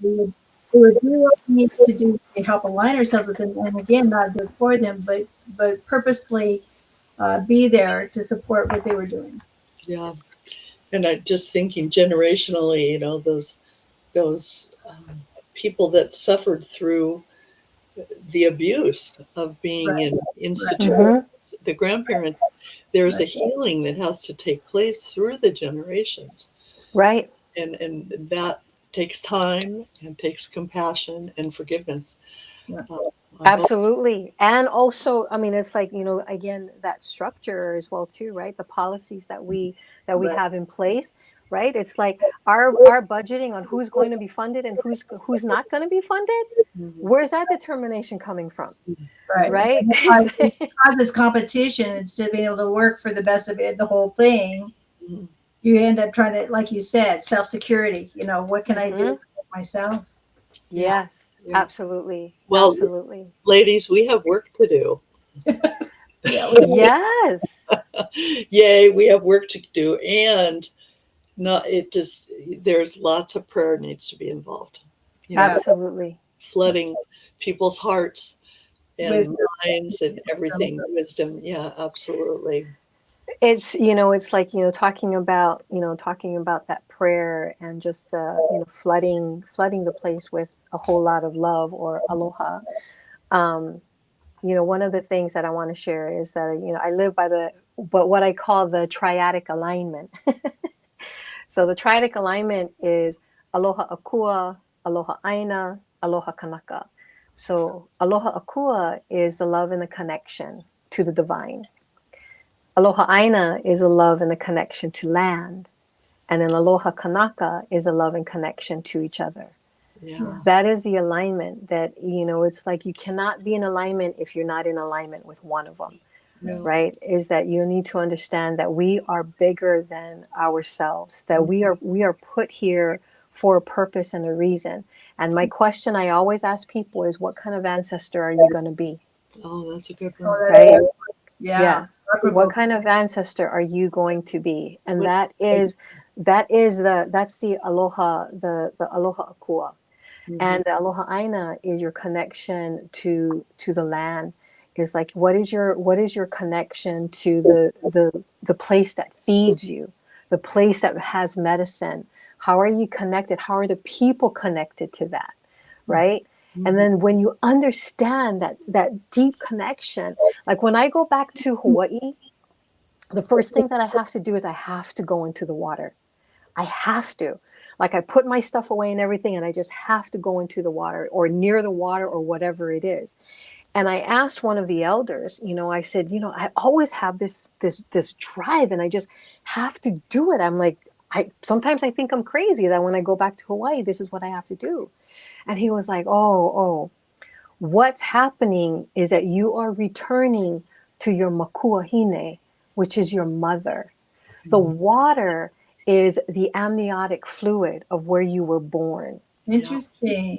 [SPEAKER 3] We would do what we need to do to help align ourselves with them, and again, not do it for them, but purposefully be there to support what they were doing.
[SPEAKER 2] Yeah. And I just thinking generationally, those people that suffered through the abuse of being
[SPEAKER 3] Right,
[SPEAKER 2] in
[SPEAKER 3] right,
[SPEAKER 2] institutions,
[SPEAKER 4] Hmm.
[SPEAKER 2] the grandparents, there's a
[SPEAKER 3] right.
[SPEAKER 2] healing that has to take place through the generations.
[SPEAKER 4] Right.
[SPEAKER 2] And that takes time and takes compassion and forgiveness.
[SPEAKER 3] Yeah.
[SPEAKER 2] Uh, I hope.
[SPEAKER 4] Absolutely. And also, I mean, it's like, again, that structure as well too, right? The policies that we
[SPEAKER 3] Right.
[SPEAKER 4] have in place, right? It's like our budgeting on who's going to be funded and who's not going to be funded.
[SPEAKER 2] Mhm.
[SPEAKER 4] Where's that determination coming from?
[SPEAKER 3] Right.
[SPEAKER 4] Right?
[SPEAKER 3] It causes competition instead of being able to work for the best of it, the whole thing.
[SPEAKER 2] Mhm.
[SPEAKER 3] You end up trying to, like you said, self security. What can I do
[SPEAKER 4] Hmm.
[SPEAKER 3] to protect myself?
[SPEAKER 2] Yeah,
[SPEAKER 4] Yes,
[SPEAKER 2] yeah.
[SPEAKER 4] absolutely.
[SPEAKER 2] Well,
[SPEAKER 4] Absolutely.
[SPEAKER 2] ladies, we have work to do.
[SPEAKER 3] Yeah.
[SPEAKER 4] Yes,
[SPEAKER 2] Yay, we have work to do, and not it just there's lots of prayer needs to be involved. You know,
[SPEAKER 3] Yeah.
[SPEAKER 4] absolutely.
[SPEAKER 2] flooding people's hearts and
[SPEAKER 3] Wisdom.
[SPEAKER 2] minds and everything. Wisdom, yeah, absolutely.
[SPEAKER 4] It's like, talking about that prayer and just, flooding the place with a whole lot of love or aloha. Um, one of the things that I want to share is that, I live by but what I call the triadic alignment. So the triadic alignment is aloha akua, aloha aina, aloha kanaka. So aloha akua is the love and the connection to the divine. Aloha aina is a love and a connection to land. And then aloha kanaka is a love and connection to each other.
[SPEAKER 2] Yeah.
[SPEAKER 4] That is the alignment that, it's like you cannot be in alignment if you're not in alignment with one of them,
[SPEAKER 2] No.
[SPEAKER 4] right? Is that you need to understand that we are bigger than ourselves, that we are put here for a purpose and a reason. And my question I always ask people is, what kind of ancestor are you going to be?
[SPEAKER 2] Oh, that's a good
[SPEAKER 3] Oh,
[SPEAKER 2] one.
[SPEAKER 4] Right?
[SPEAKER 3] yeah.
[SPEAKER 4] Yeah. What kind of ancestor are you going to be? And that is that's the aloha, the aloha akua.
[SPEAKER 2] Mhm.
[SPEAKER 4] And the aloha aina is your connection to the land. Is like, what is your connection to the place that feeds you, the place that has medicine? How are you connected? How are the people connected to that? Right? And then when you understand that deep connection, like when I go back to Hawaii, the first thing that I have to do is I have to go into the water. I have to. Like I put my stuff away and everything, and I just have to go into the water or near the water or whatever it is. And I asked one of the elders, I said, I always have this drive, and I just have to do it. I'm like, I sometimes I think I'm crazy that when I go back to Hawaii, this is what I have to do. And he was like, oh, what's happening is that you are returning to your makuahine, which is your mother. The water is the amniotic fluid of where you were born.
[SPEAKER 3] Interesting.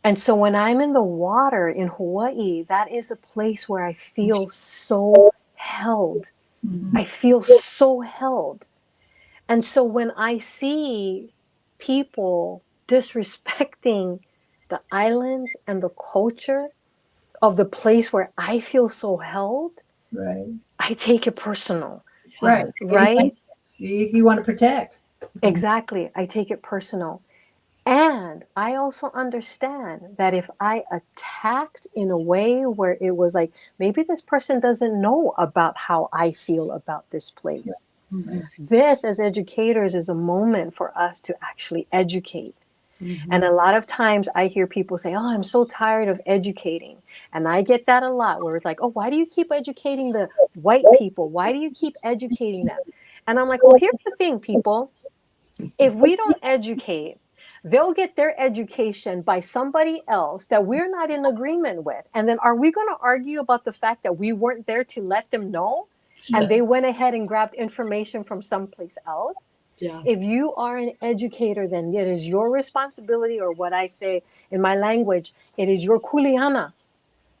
[SPEAKER 4] And so when I'm in the water in Hawaii, that is a place where I feel so held.
[SPEAKER 3] Mhm.
[SPEAKER 4] I feel so held. And so when I see people disrespecting the islands and the culture of the place where I feel so held,
[SPEAKER 3] Right.
[SPEAKER 4] I take it personal.
[SPEAKER 3] Right.
[SPEAKER 4] Right?
[SPEAKER 3] You want to protect.
[SPEAKER 4] Exactly. I take it personal. And I also understand that if I attacked in a way where it was like, maybe this person doesn't know about how I feel about this place.
[SPEAKER 2] Mhm.
[SPEAKER 4] This, as educators, is a moment for us to actually educate. And a lot of times I hear people say, oh, I'm so tired of educating. And I get that a lot where it's like, oh, why do you keep educating the white people? Why do you keep educating them? And I'm like, well, here's the thing, people. If we don't educate, they'll get their education by somebody else that we're not in agreement with. And then are we going to argue about the fact that we weren't there to let them know? And they went ahead and grabbed information from someplace else?
[SPEAKER 2] Yeah.
[SPEAKER 4] If you are an educator, then it is your responsibility, or what I say in my language, it is your kuleana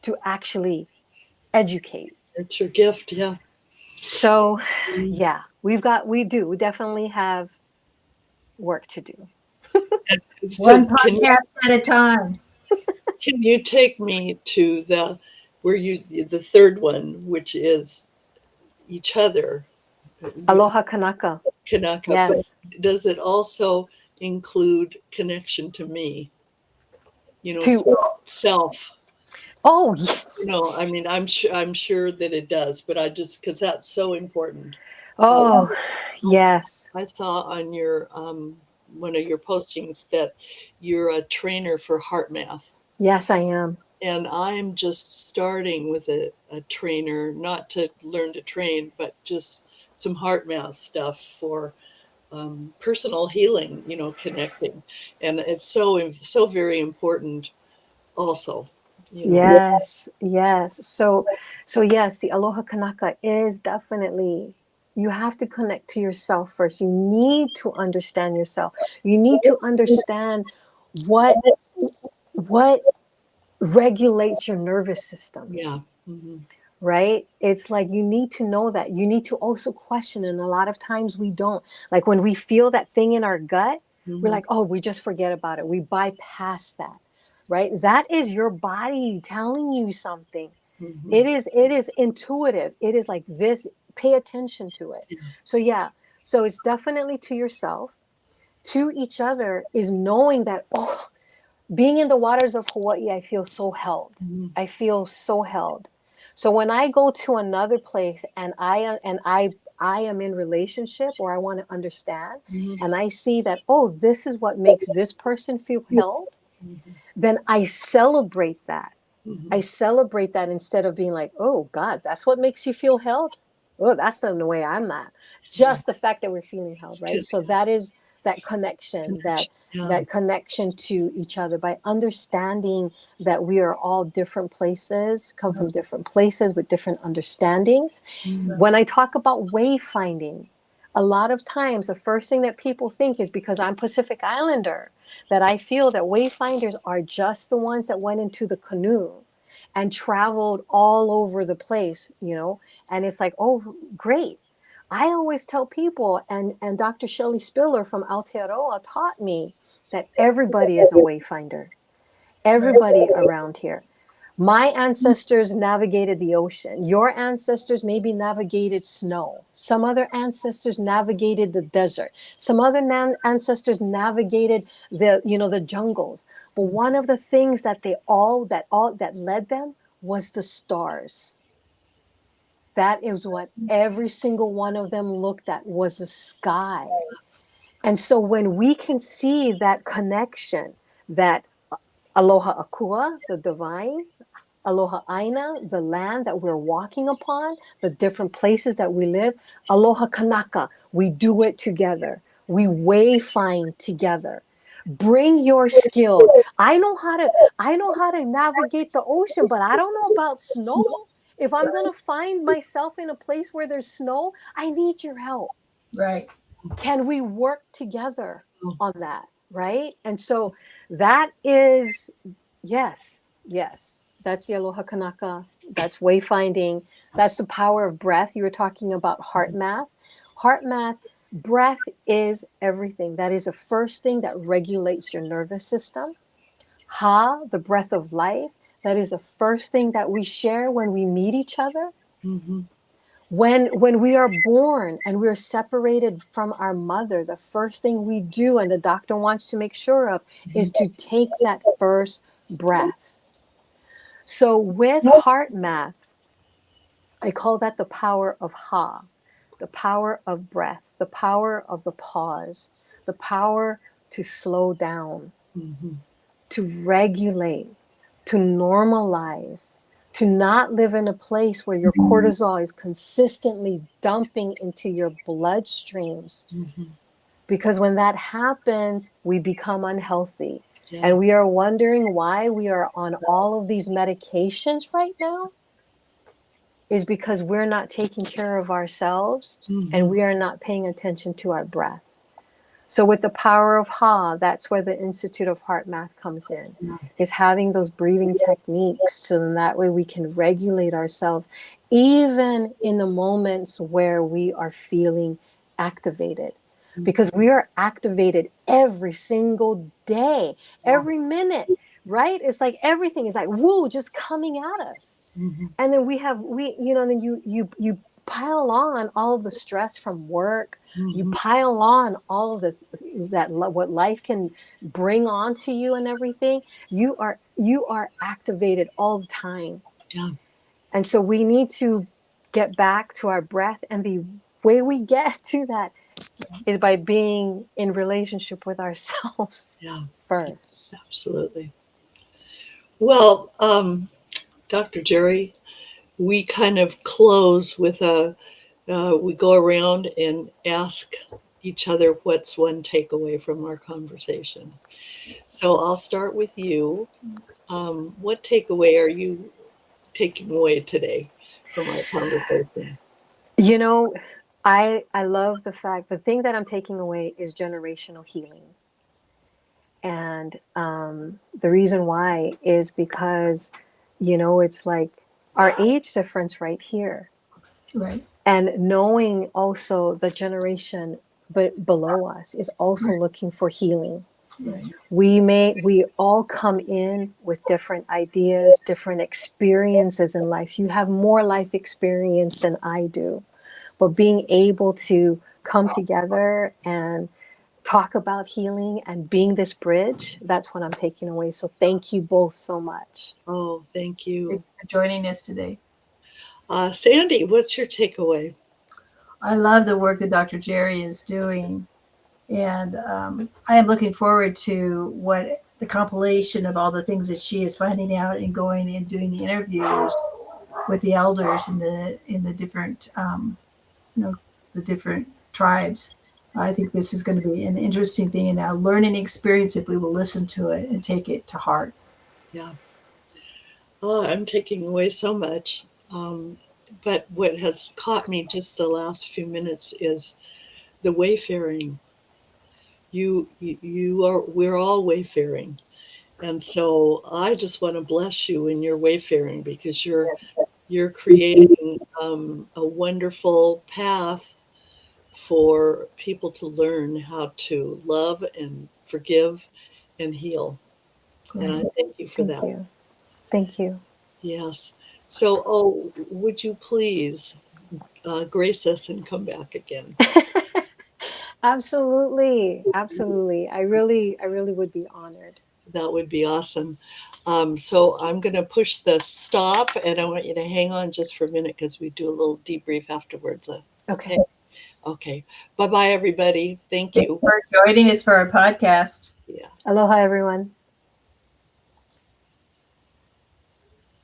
[SPEAKER 4] to actually educate.
[SPEAKER 2] It's your gift. Yeah.
[SPEAKER 4] So, yeah, we definitely have work to do.
[SPEAKER 2] So
[SPEAKER 3] One podcast at a time.
[SPEAKER 2] can you take me to the third one, which is each other,
[SPEAKER 4] Aloha Kanaka.
[SPEAKER 2] Kanaka, but
[SPEAKER 4] Yes.
[SPEAKER 2] does it also include connection to me?
[SPEAKER 4] To
[SPEAKER 2] Self.
[SPEAKER 4] oh yeah.
[SPEAKER 2] I mean, I'm sure that it does, but I just because that's so important.
[SPEAKER 4] Oh yes.
[SPEAKER 2] I saw on your one of your postings that you're a trainer for heart math.
[SPEAKER 4] Yes, I am.
[SPEAKER 2] And I'm just starting with a trainer, not to learn to train, but just some heart math stuff for personal healing, connecting. And it's so very important also,
[SPEAKER 4] Yes, yes. So yes, the Aloha Kanaka is definitely, you have to connect to yourself first. You need to understand yourself. You need to understand what what regulates your nervous system.
[SPEAKER 2] Yeah. Hmm.
[SPEAKER 4] Right? It's like you need to know that. You need to also question, and a lot of times we don't. Like when we feel that thing in our gut, we're
[SPEAKER 2] Hmm.
[SPEAKER 4] like, oh, we just forget about it. We bypass that. Right? That is your body telling you something.
[SPEAKER 2] Hmm.
[SPEAKER 4] It is intuitive. It is like this. Pay attention to it.
[SPEAKER 2] Yeah.
[SPEAKER 4] So yeah. So it's definitely to yourself, to each other, is knowing that, oh, being in the waters of Hawaii, I feel so held.
[SPEAKER 2] Hmm.
[SPEAKER 4] I feel so held. So when I go to another place and I am in relationship, or I want to understand,
[SPEAKER 2] Hmm.
[SPEAKER 4] and I see that, oh, this is what makes this person feel held, then I celebrate that.
[SPEAKER 2] Hmm.
[SPEAKER 4] I celebrate that instead of being like, oh God, that's what makes you feel held. Oh, that's the way I'm not.
[SPEAKER 2] Yeah.
[SPEAKER 4] Just the fact that we're feeling held, right? So that is that connection, that
[SPEAKER 2] Yeah.
[SPEAKER 4] that connection to each other, by understanding that we are all different places, come from different places with different understandings.
[SPEAKER 2] Mhm.
[SPEAKER 4] When I talk about wayfinding, a lot of times the first thing that people think is because I'm Pacific Islander, that I feel that wayfinders are just the ones that went into the canoe and traveled all over the place, and it's like, oh, great. I always tell people, and Dr. Shelley Spiller from Aotearoa taught me that everybody is a wayfinder.
[SPEAKER 3] Right.
[SPEAKER 4] Everybody around here. My ancestors navigated the ocean. Your ancestors maybe navigated snow. Some other ancestors navigated the desert. Some other ancestors navigated the jungles. But one of the things that that led them was the stars. That is what every single one of them looked at, was the sky. And so when we can see that connection, that aloha akua, the divine, aloha aina, the land that we're walking upon, the different places that we live, aloha kanaka, we do it together. We wayfind together. Bring your skills. I know how to navigate the ocean, but I don't know about snow. If I'm going to find myself in a place where there's snow, I need your help.
[SPEAKER 3] Right.
[SPEAKER 4] Can we work together on that? Right? And so that is, yes, that's the aloha kanaka. That's wayfinding. That's the power of breath. You were talking about heart math. Heart math, breath is everything. That is the first thing that regulates your nervous system. Ha, the breath of life. That is the first thing that we share when we meet each other.
[SPEAKER 2] Mm-hmm.
[SPEAKER 4] When we are born and we're separated from our mother, the first thing we do, and the doctor wants to make sure of, is to take that first breath. So with heart math, I call that the power of ha, the power of breath, the power of the pause, the power to slow down,
[SPEAKER 2] Mm-hmm.
[SPEAKER 4] to regulate, to normalize, to not live in a place where your cortisol is consistently dumping into your bloodstreams.
[SPEAKER 2] Mm-hmm.
[SPEAKER 4] Because when that happens, we become unhealthy.
[SPEAKER 2] Yeah.
[SPEAKER 4] And we are wondering why we are on all of these medications right now, is because we're not taking care of ourselves and we are not paying attention to our breath. So with the power of Ha, that's where the Institute of Heart Math comes in, is having those breathing techniques so then that way we can regulate ourselves, even in the moments where we are feeling activated. Because we are activated every single day, every minute, right? It's like everything is like, woo, just coming at us.
[SPEAKER 2] Mm-hmm.
[SPEAKER 4] And then then you pile on all of the stress from work. You pile on all of what life can bring onto you and everything. You are activated all the time.
[SPEAKER 2] Yeah.
[SPEAKER 4] And so we need to get back to our breath. And the way we get to that is by being in relationship with ourselves
[SPEAKER 2] Yeah.
[SPEAKER 4] first.
[SPEAKER 2] Absolutely. Well, Dr. Gerry, we kind of close with we go around and ask each other what's one takeaway from our conversation. So I'll start with you. What takeaway are you taking away today from our conversation?
[SPEAKER 4] You know, I love the thing that I'm taking away is generational healing. And the reason why is because, it's like our age difference right here.
[SPEAKER 3] Right.
[SPEAKER 4] And knowing also the generation but below us is also looking for healing.
[SPEAKER 3] Right.
[SPEAKER 4] We all come in with different ideas, different experiences in life. You have more life experience than I do. But being able to come together and talk about healing and being this bridge, that's what I'm taking away. So thank you both so much.
[SPEAKER 2] Oh, thank
[SPEAKER 3] Thank
[SPEAKER 2] you.
[SPEAKER 3] you for joining us today.
[SPEAKER 2] Sandy, what's your takeaway?
[SPEAKER 3] I love the work that Dr. Gerry is doing. And I am looking forward to what the compilation of all the things that she is finding out and going and doing the interviews with the elders in the different the different tribes. I think this is going to be an interesting thing and a learning experience if we will listen to it and take it to heart.
[SPEAKER 2] Yeah. Oh, I'm taking away so much. But what has caught me just the last few minutes is the wayfaring. We're all wayfaring. And so I just want to bless you in your wayfaring because you're creating a wonderful path for people to learn how to love and forgive and heal. And I thank you for
[SPEAKER 4] Thank
[SPEAKER 2] that.
[SPEAKER 4] you. Thank you.
[SPEAKER 2] Yes. So, would you please grace us and come back again?
[SPEAKER 4] Absolutely. Absolutely. I really would be honored.
[SPEAKER 2] That would be awesome. So I'm going to push the stop, and I want you to hang on just for a minute because we do a little debrief afterwards.
[SPEAKER 4] Okay.
[SPEAKER 2] Okay. Bye bye, everybody. Thank
[SPEAKER 3] Thanks
[SPEAKER 2] you.
[SPEAKER 3] for joining us for our podcast.
[SPEAKER 2] Yeah.
[SPEAKER 4] Aloha, everyone.